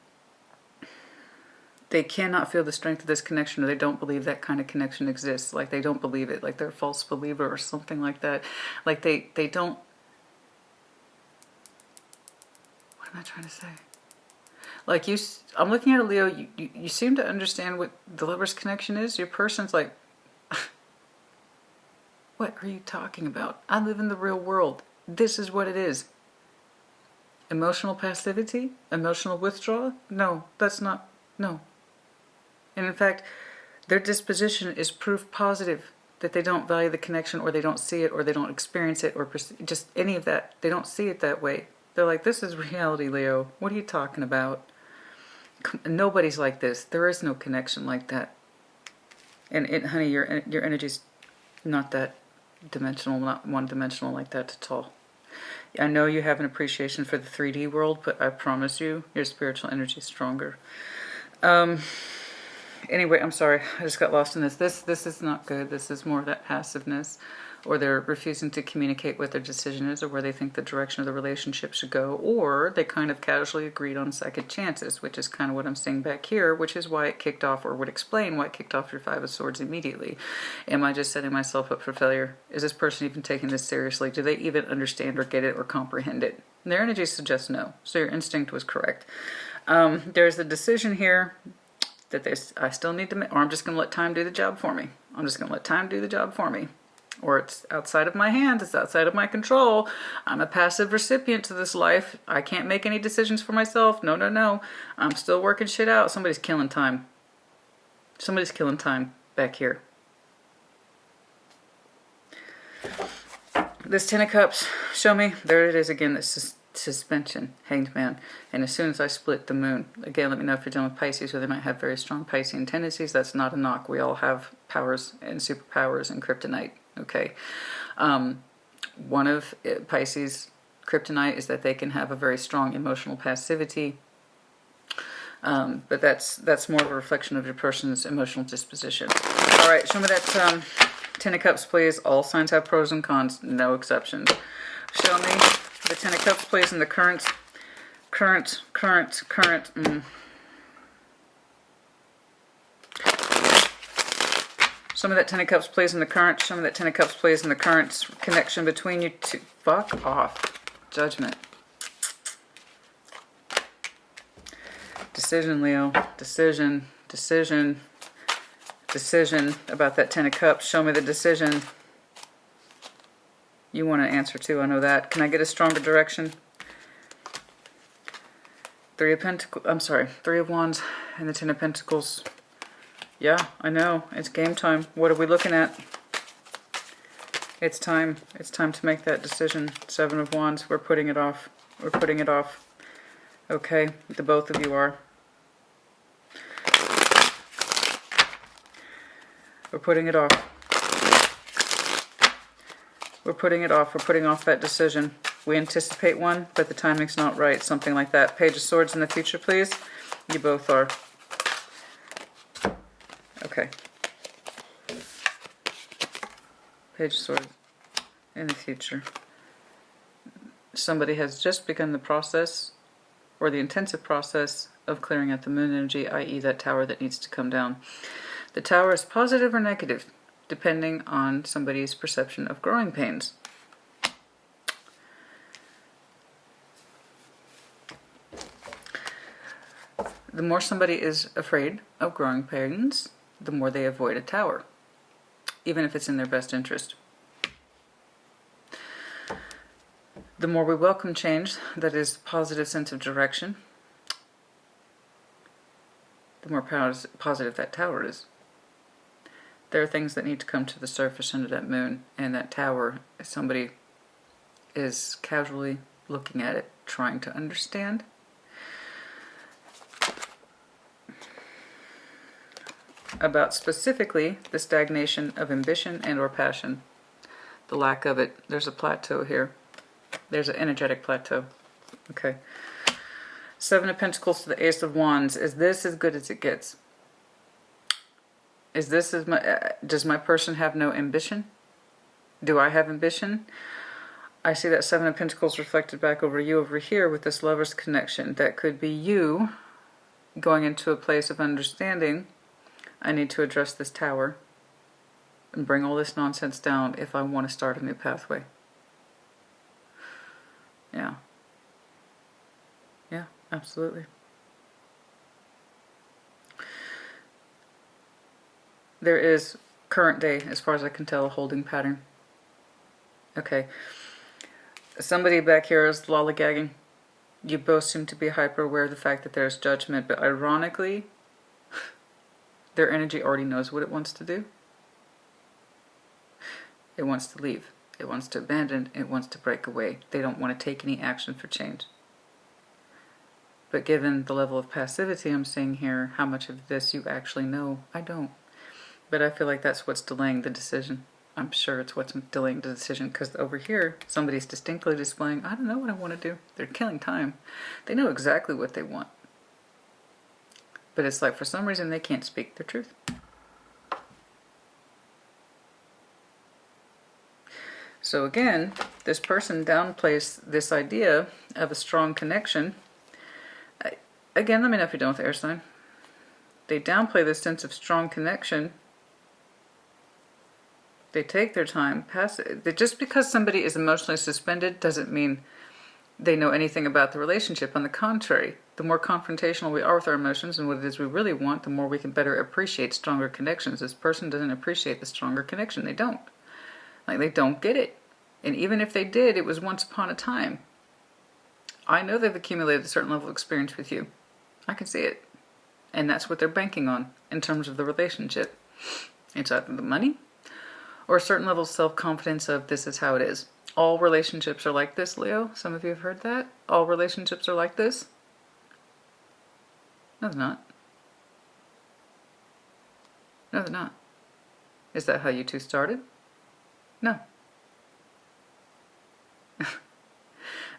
they cannot feel the strength of this connection, or they don't believe that kind of connection exists. Like they don't believe it, like they're a false believer or something like that. Like they don't. What am I trying to say? Like I'm looking at a Leo, you seem to understand what the Lover's connection is. Your person's like, what are you talking about? I live in the real world. This is what it is. Emotional passivity? Emotional withdrawal? No, that's not, no. And in fact, their disposition is proof positive that they don't value the connection, or they don't see it, or they don't experience it, or just any of that. They don't see it that way. They're like, this is reality, Leo. What are you talking about? Nobody's like this. There is no connection like that. And honey, your energy's not that dimensional, not one-dimensional like that at all. I know you have an appreciation for the 3D world, but I promise you, your spiritual energy is stronger. Anyway, I'm sorry. I just got lost in this. This is not good. This is more of that passiveness, or they're refusing to communicate what their decision is, or where they think the direction of the relationship should go, or they kind of casually agreed on second chances, which is kind of what I'm seeing back here, which is why it kicked off, or would explain why it kicked off your Five of Swords immediately. Am I just setting myself up for failure? Is this person even taking this seriously? Do they even understand or get it or comprehend it? And their energy suggests no. So your instinct was correct. There's a decision here that I still need to make, or I'm just going to let time do the job for me. I'm just going to let time do the job for me. Or it's outside of my hands, it's outside of my control. I'm a passive recipient to this life. I can't make any decisions for myself. No, no, no. I'm still working shit out. Somebody's killing time. Somebody's killing time back here. This Ten of Cups, show me. There it is again, this suspension, Hanged Man. And as soon as I split the moon, again, let me know if you're dealing with Pisces, or they might have very strong Piscean tendencies. That's not a knock. We all have powers and superpowers and kryptonite. Okay. One of Pisces' kryptonite is that they can have a very strong emotional passivity. But that's more of a reflection of your person's emotional disposition. All right, show me that Ten of Cups, please. All signs have pros and cons, no exceptions. Show me the Ten of Cups, please, in the current. Show me that Ten of Cups, please, in the current. Show me that Ten of Cups, please, in the current connection between you two. Fuck off. Judgment. Decision, Leo. Decision. Decision. Decision about that Ten of Cups. Show me the decision. You want an answer too, I know that. Can I get a stronger direction? Three of Wands and the Ten of Pentacles. Yeah, I know. It's game time. What are we looking at? It's time. It's time to make that decision. Seven of Wands. We're putting it off. We're putting it off. Okay, the both of you are. We're putting it off. We're putting it off. We're putting off that decision. We anticipate one, but the timing's not right. Something like that. Page of Swords in the future, please. You both are. Okay. Page of Swords in the future. Somebody has just begun the process, or the intensive process, of clearing out the moon energy, i.e. that tower that needs to come down. The tower is positive or negative, depending on somebody's perception of growing pains. The more somebody is afraid of growing pains, the more they avoid a tower, even if it's in their best interest. The more we welcome change, that is a positive sense of direction, the more positive that tower is. There are things that need to come to the surface under that moon, and that tower, if somebody is casually looking at it, trying to understand. About specifically the stagnation of ambition and or passion. The lack of it. There's a plateau here. There's an energetic plateau. Okay. Seven of Pentacles to the Ace of Wands. Is this as good as it gets? Is this does my person have no ambition? Do I have ambition? I see that Seven of Pentacles reflected back over you over here with this Lover's connection. That could be you going into a place of understanding. I need to address this tower and bring all this nonsense down if I want to start a new pathway. Yeah. Yeah, absolutely. There is, current day, as far as I can tell, a holding pattern. Okay. Somebody back here is lollygagging. You both seem to be hyper aware of the fact that there's judgment, but ironically, their energy already knows what it wants to do. It wants to leave. It wants to abandon. It wants to break away. They don't want to take any action for change. But given the level of passivity I'm seeing here, how much of this you actually know, I don't. But I feel like that's what's delaying the decision. I'm sure it's what's delaying the decision, because over here, somebody's distinctly displaying, I don't know what I want to do. They're killing time. They know exactly what they want. But it's like for some reason they can't speak their truth. So again, this person downplays this idea of a strong connection. Again, let me know if you're done with the air sign. They downplay this sense of strong connection. They take their time. Just because somebody is emotionally suspended doesn't mean they know anything about the relationship. On the contrary, the more confrontational we are with our emotions and what it is we really want, the more we can better appreciate stronger connections. This person doesn't appreciate the stronger connection. They don't. Like, they don't get it. And even if they did, it was once upon a time. I know they've accumulated a certain level of experience with you. I can see it. And that's what they're banking on in terms of the relationship. It's either the money or a certain level of self-confidence of this is how it is. All relationships are like this, Leo. Some of you have heard that. All relationships are like this. No, they're not. No, they're not. Is that how you two started? No.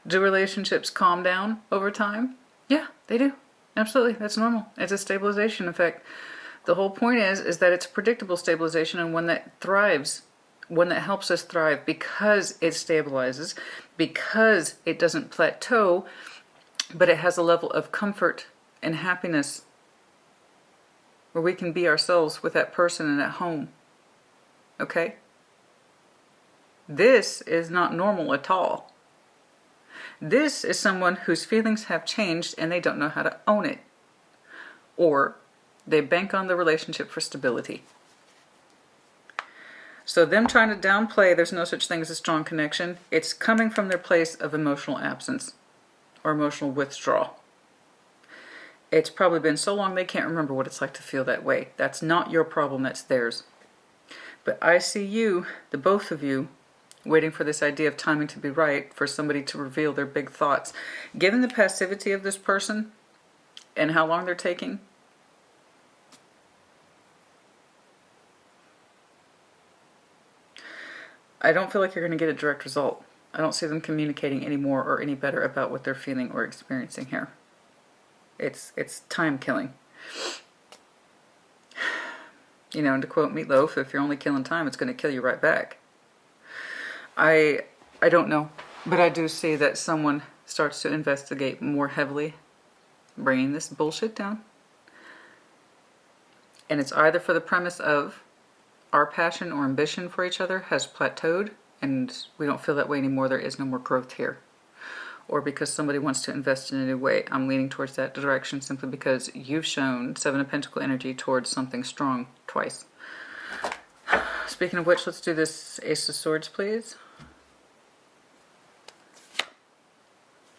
Do relationships calm down over time? Yeah, they do. Absolutely. That's normal. It's a stabilization effect. The whole point is that it's a predictable stabilization and one that thrives, one that helps us thrive because it stabilizes, because it doesn't plateau, but it has a level of comfort and happiness where we can be ourselves with that person and at home. Okay? This is not normal at all. This is someone whose feelings have changed and they don't know how to own it. Or they bank on the relationship for stability. So them trying to downplay there's no such thing as a strong connection, it's coming from their place of emotional absence or emotional withdrawal. It's probably been so long they can't remember what it's like to feel that way. That's not your problem, that's theirs. But I see you, the both of you, waiting for this idea of timing to be right, for somebody to reveal their big thoughts. Given the passivity of this person and how long they're taking, I don't feel like you're going to get a direct result. I don't see them communicating any more or any better about what they're feeling or experiencing here. It's time killing. You know, and to quote Meatloaf, if you're only killing time, it's going to kill you right back. I don't know, but I do see that someone starts to investigate more heavily, bringing this bullshit down. And it's either for the premise of our passion or ambition for each other has plateaued and we don't feel that way anymore, there is no more growth here. Or because somebody wants to invest in a new way. I'm leaning towards that direction simply because you've shown Seven of Pentacles energy towards something strong twice. Speaking of which, let's do this Ace of Swords, please.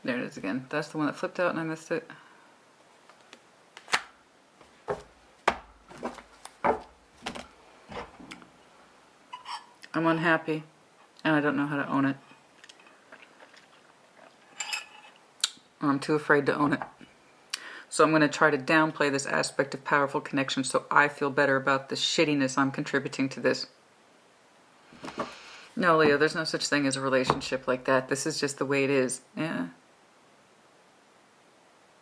There it is again. That's the one that flipped out and I missed it. I'm unhappy and I don't know how to own it. Or I'm too afraid to own it. So I'm going to try to downplay this aspect of powerful connection so I feel better about the shittiness I'm contributing to this. No, Leo, there's no such thing as a relationship like that. This is just the way it is. Yeah.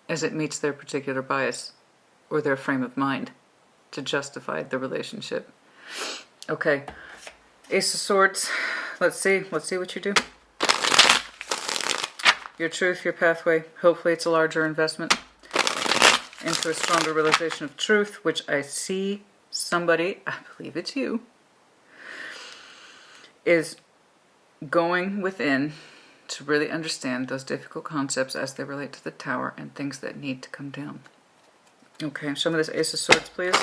As it meets their particular bias or their frame of mind to justify the relationship. Okay. Ace of Swords. Let's see what you do. Your truth, your pathway. Hopefully it's a larger investment into a stronger realization of truth, which I see somebody, I believe it's you, is going within to really understand those difficult concepts as they relate to the Tower and things that need to come down. Okay, show me this Ace of Swords, please.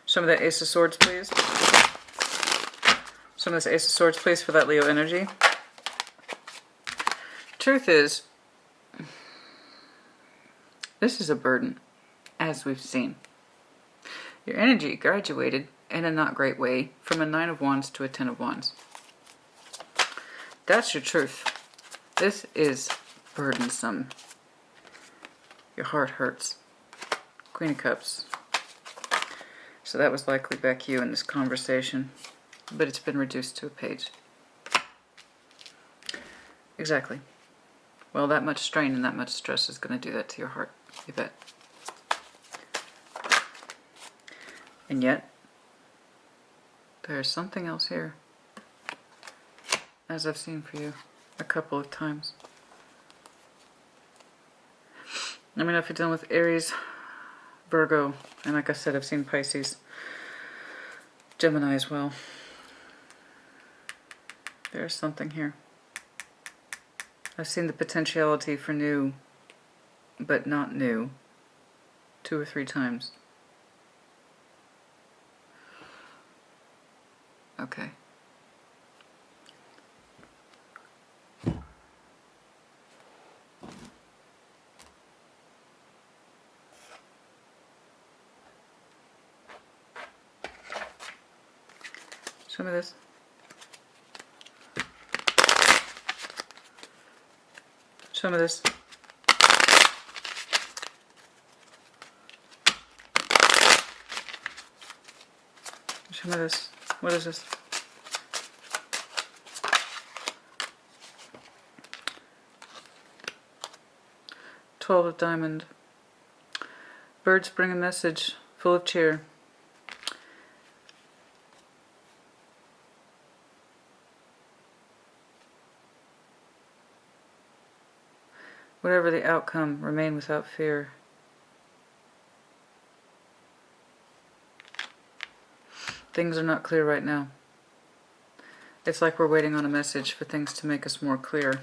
Show me that Ace of Swords, please. Show me this Ace of Swords, please, for that Leo energy. truth is, this is a burden, as we've seen. Your energy graduated in a not great way from a 9 of Wands to a 10 of Wands. That's your truth. This is burdensome. Your heart hurts. Queen of Cups. So that was likely back you in this conversation, but it's been reduced to a page. Exactly. Well, that much strain and that much stress is going to do that to your heart. You bet. And yet, there's something else here, as I've seen for you a couple of times. Let me know if you're dealing with Aries, Virgo, and like I said, I've seen Pisces, Gemini as well. There's something here. I've seen the potentiality for new, but not new, 2 or 3 times. Okay. Show me this. Show me this. Show me this. What is this? Twelve of Diamond. Birds bring a message full of cheer. Whatever the outcome, remain without fear. Things are not clear right now. It's like we're waiting on a message for things to make us more clear.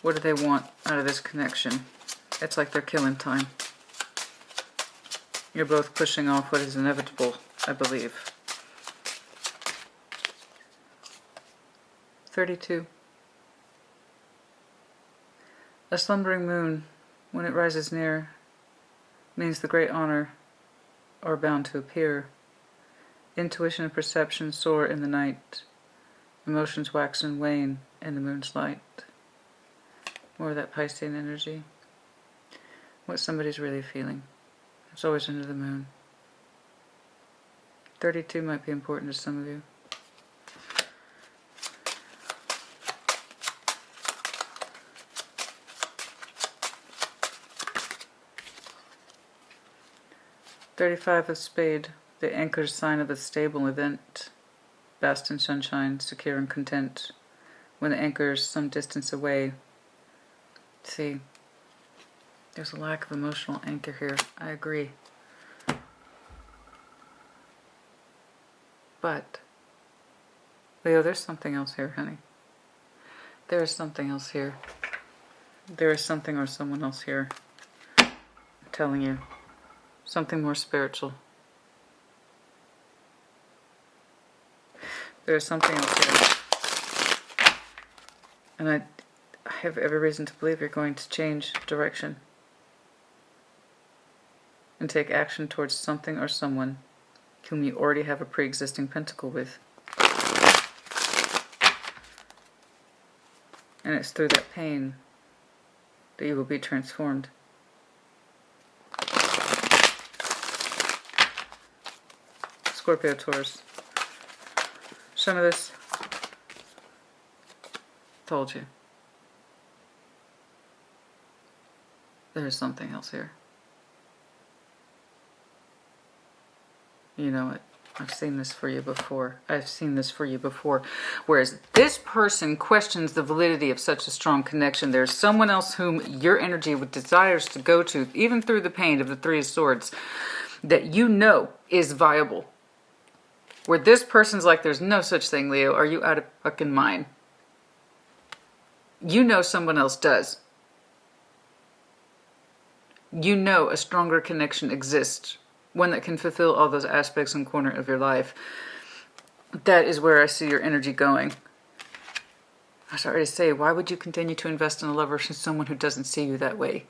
What do they want out of this connection? It's like they're killing time. You're both pushing off what is inevitable, I believe. 32. A slumbering moon, when it rises near, means the great honor are bound to appear. Intuition and perception soar in the night. Emotions wax and wane in the moon's light. More of that Piscean energy. What somebody's really feeling. It's always under the moon. 32 might be important to some of you. $35 of Spade, the anchor sign of a stable event, basked in sunshine, secure and content. When the anchor is some distance away, see, there's a lack of emotional anchor here. I agree. But, Leo, there's something else here, honey. There is something else here. There is something or someone else here. I'm telling you. Something more spiritual. There's something else here. And I have every reason to believe you're going to change direction. And take action towards something or someone whom you already have a pre-existing pentacle with. And it's through that pain that you will be transformed. Scorpio, Taurus. Show me this. Told you. There's something else here. You know it. I've seen this for you before. I've seen this for you before. Whereas this person questions the validity of such a strong connection. There's someone else whom your energy desires to go to, even through the pain of the Three of Swords, that you know is viable. Where this person's like, there's no such thing, Leo. Are you out of fucking mind? You know someone else does. You know a stronger connection exists. One that can fulfill all those aspects and corner of your life. That is where I see your energy going. I was already say, why would you continue to invest in a love versus someone who doesn't see you that way?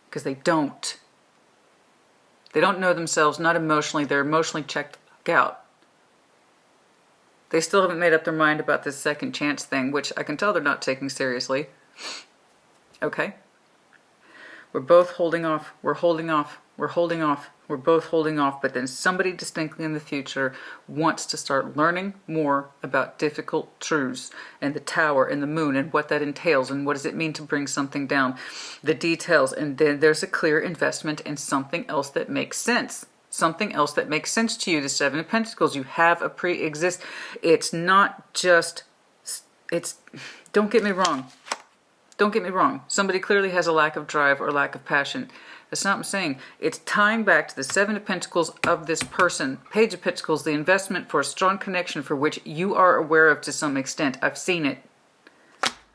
Because they don't. They don't know themselves, not emotionally. They're emotionally checked out. They still haven't made up their mind about this second chance thing, which I can tell they're not taking seriously. Okay? We're both holding off. We're holding off. We're holding off. We're both holding off. But then somebody distinctly in the future wants to start learning more about difficult truths and the tower and the moon and what that entails and what does it mean to bring something down, the details. And then there's a clear investment in something else that makes sense. Something else that makes sense to you. The Seven of Pentacles. You have a pre-exist. It's not just, don't get me wrong. Don't get me wrong. Somebody clearly has a lack of drive or lack of passion. That's not what I'm saying. It's tying back to the Seven of Pentacles of this person. Page of Pentacles, the investment for a strong connection for which you are aware of to some extent. I've seen it.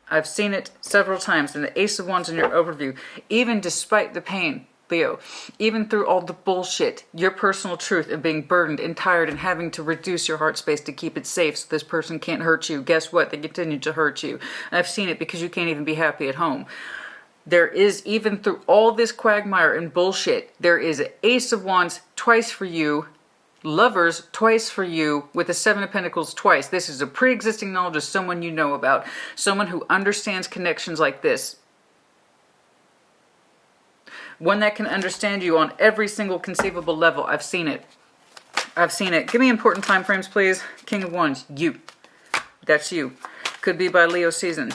I've seen it several times. And the Ace of Wands in your overview, even despite the pain, Leo, even through all the bullshit, your personal truth and being burdened and tired and having to reduce your heart space to keep it safe so this person can't hurt you. Guess what? They continue to hurt you. I've seen it because you can't even be happy at home. There is, even through all this quagmire and bullshit, there is an Ace of Wands twice for you, Lovers twice for you, with the Seven of Pentacles twice. This is a pre-existing knowledge of someone you know about, someone who understands connections like this. One that can understand you on every single conceivable level. I've seen it. I've seen it. Give me important time frames, please. King of Wands, you. That's you. Could be by Leo season.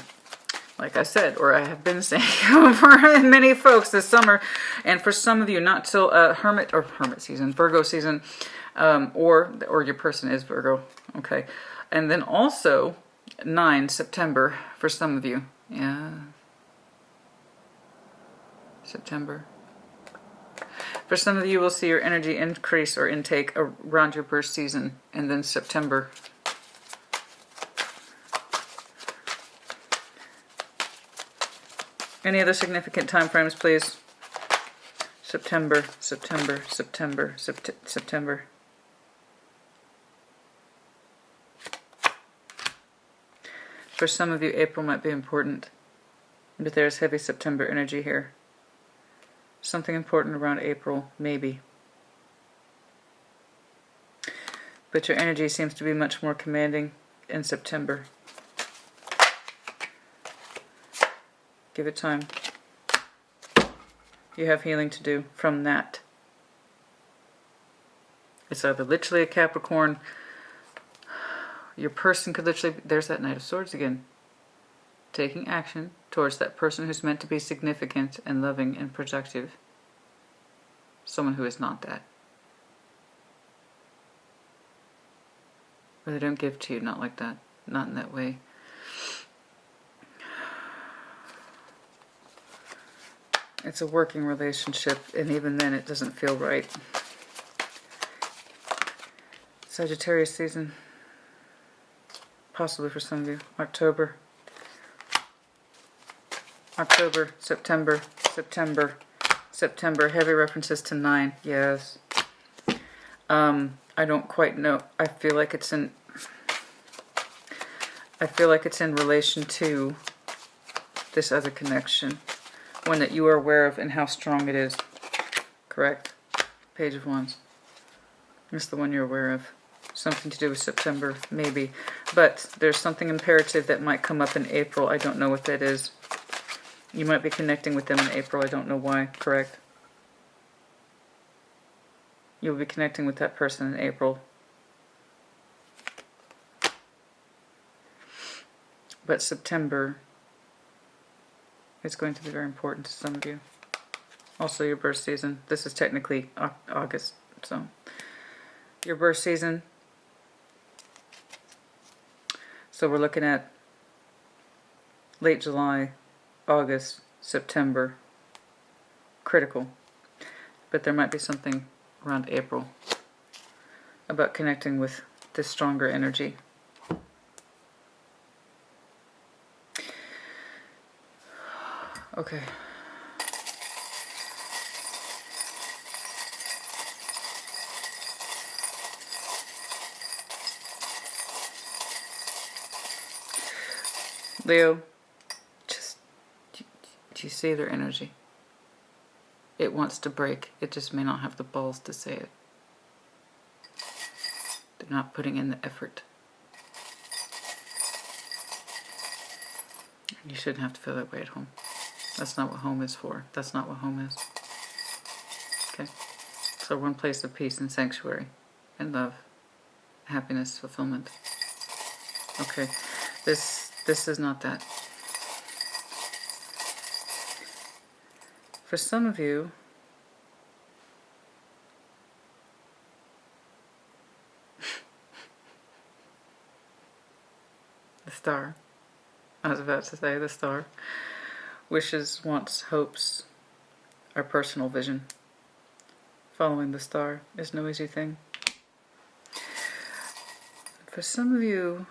Like I said, or I have been saying for many folks this summer. And for some of you, not till Hermit season, Virgo season, or your person is Virgo. Okay. And then also 9 September for some of you. Yeah. September. For some of you, we'll see your energy increase or intake around your birth season, and then September. Any other significant time frames, please? September, September, September, September. For some of you, April might be important, but there's heavy September energy here. Something important around April, maybe. But your energy seems to be much more commanding in September. Give it time. You have healing to do from that. It's either literally a Capricorn. Your person could literally, there's that Knight of Swords again. Taking action towards that person who's meant to be significant and loving and productive. Someone who is not that. Or they don't give to you, not like that. Not in that way. It's a working relationship, and even then it doesn't feel right. Sagittarius season. Possibly for some of you. October, September, September, September. Heavy references to 9. Yes. I don't quite know. I feel like it's in relation to this other connection. One that you are aware of and how strong it is. Correct? Page of Wands. It's the one you're aware of. Something to do with September, maybe. But there's something imperative that might come up in April. I don't know what that is. You might be connecting with them in April. I don't know why. Correct? You'll be connecting with that person in April. But September is going to be very important to some of you. Also your birth season. This is technically August. So your birth season. So we're looking at late July, August, September. Critical. But there might be something around April about connecting with this stronger energy. Okay. Leo, just, do you see their energy? It wants to break. It just may not have the balls to say it. They're not putting in the effort. You shouldn't have to feel that way at home. That's not what home is for. That's not what home is. Okay? So one place of peace and sanctuary and love, happiness, fulfillment. Okay, this is not that. For some of you, the star, I was about to say the star, wishes, wants, hopes, our personal vision. Following the star is no easy thing. For some of you,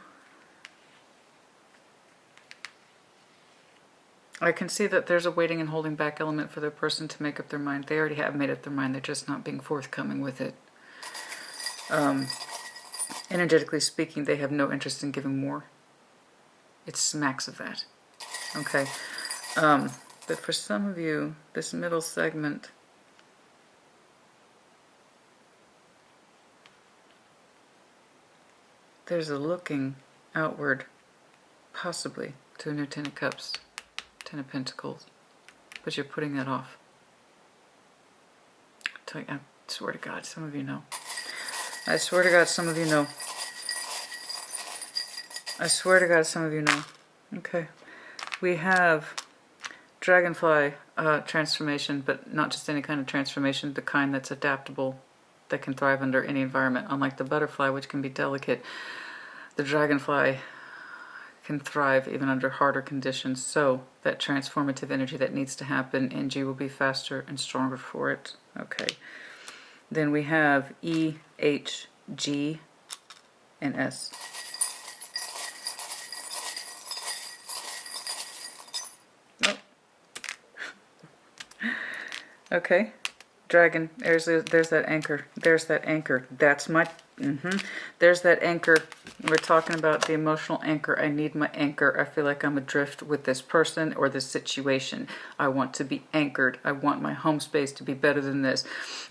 I can see that there's a waiting and holding back element for their person to make up their mind. They already have made up their mind. They're just not being forthcoming with it. Energetically speaking, they have no interest in giving more. It smacks of that. Okay. But for some of you, this middle segment, there's a looking outward, possibly, to a new Ten of Cups. Ten of Pentacles, but you're putting that off. I swear to God, some of you know. I swear to God, some of you know. I swear to God, some of you know. Okay. We have dragonfly transformation, but not just any kind of transformation, the kind that's adaptable, that can thrive under any environment. Unlike the butterfly, which can be delicate, the dragonfly can thrive even under harder conditions. So that transformative energy that needs to happen, NG will be faster and stronger for it. Okay. Then we have E, H, G, and S. Oh. Okay. Dragon. There's that anchor. There's that anchor. That's my... There's that anchor. We're talking about the emotional anchor. I need my anchor. I feel like I'm adrift with this person or this situation. I want to be anchored. I want my home space to be better than this.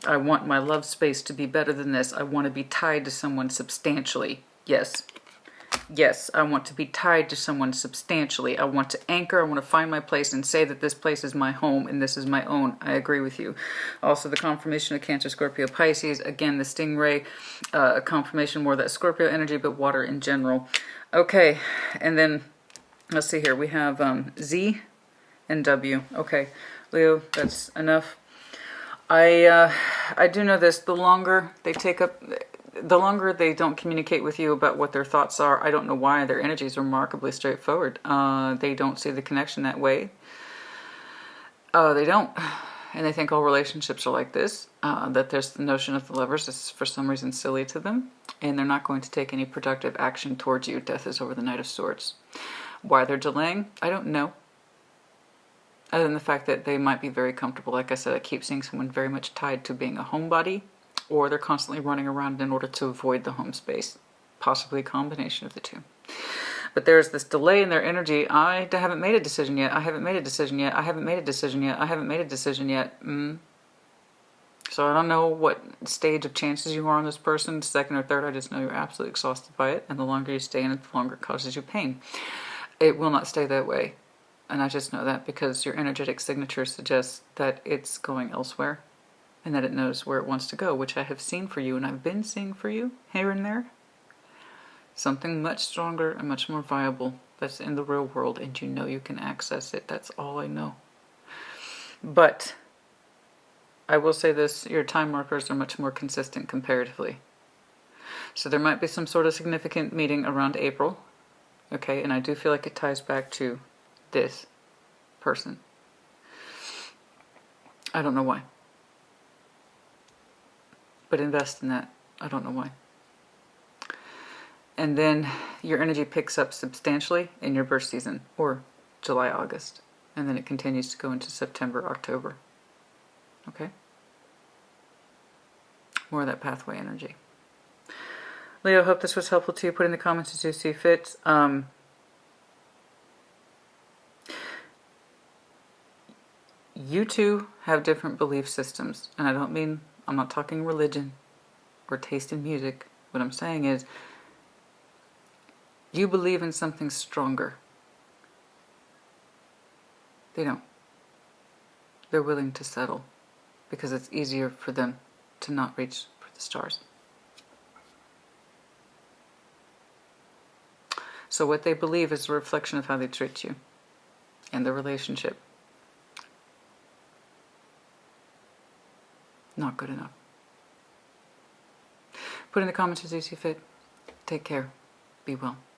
I want my love space to be better than this. I want to be tied to someone substantially. Yes. Yes, I want to be tied to someone substantially. I want to anchor. I want to find my place and say that this place is my home and this is my own. I agree with you. Also, the confirmation of Cancer, Scorpio, Pisces. Again, the stingray, a confirmation more of that Scorpio energy, but water in general. Okay, and then let's see here. We have Z and W. Okay, Leo, that's enough. I do know this. The longer they take up... The longer they don't communicate with you about what their thoughts are, I don't know why. Their energy is remarkably straightforward. They don't see the connection that way. They don't. And they think all relationships are like this. That there's the notion of the lovers is for some reason silly to them. And they're not going to take any productive action towards you. Death is over the Knight of Swords. Why they're delaying, I don't know. Other than the fact that they might be very comfortable. Like I said, I keep seeing someone very much tied to being a homebody. Or they're constantly running around in order to avoid the home space. Possibly a combination of the two. But there's this delay in their energy. I haven't made a decision yet. I haven't made a decision yet. I haven't made a decision yet. I haven't made a decision yet. So I don't know what stage of chances you are on this person. Second or third, I just know you're absolutely exhausted by it. And the longer you stay in it, the longer it causes you pain. It will not stay that way. And I just know that because your energetic signature suggests that it's going elsewhere. And that it knows where it wants to go, which I have seen for you, and I've been seeing for you here and there. Something much stronger and much more viable that's in the real world, and you know you can access it. That's all I know. But I will say this, your time markers are much more consistent comparatively. So there might be some sort of significant meeting around April. Okay, and I do feel like it ties back to this person. I don't know why. But invest in that. I don't know why. And then your energy picks up substantially in your birth season, or July, August. And then it continues to go into September, October. Okay? More of that pathway energy. Leo, hope this was helpful to you. Put in the comments as you see fit. You two have different belief systems. And I don't mean, I'm not talking religion or taste in music. What I'm saying is, you believe in something stronger. They don't. They're willing to settle because it's easier for them to not reach for the stars. So what they believe is a reflection of how they treat you and the relationship. Not good enough. Put in the comments as you see fit. Take care. Be well.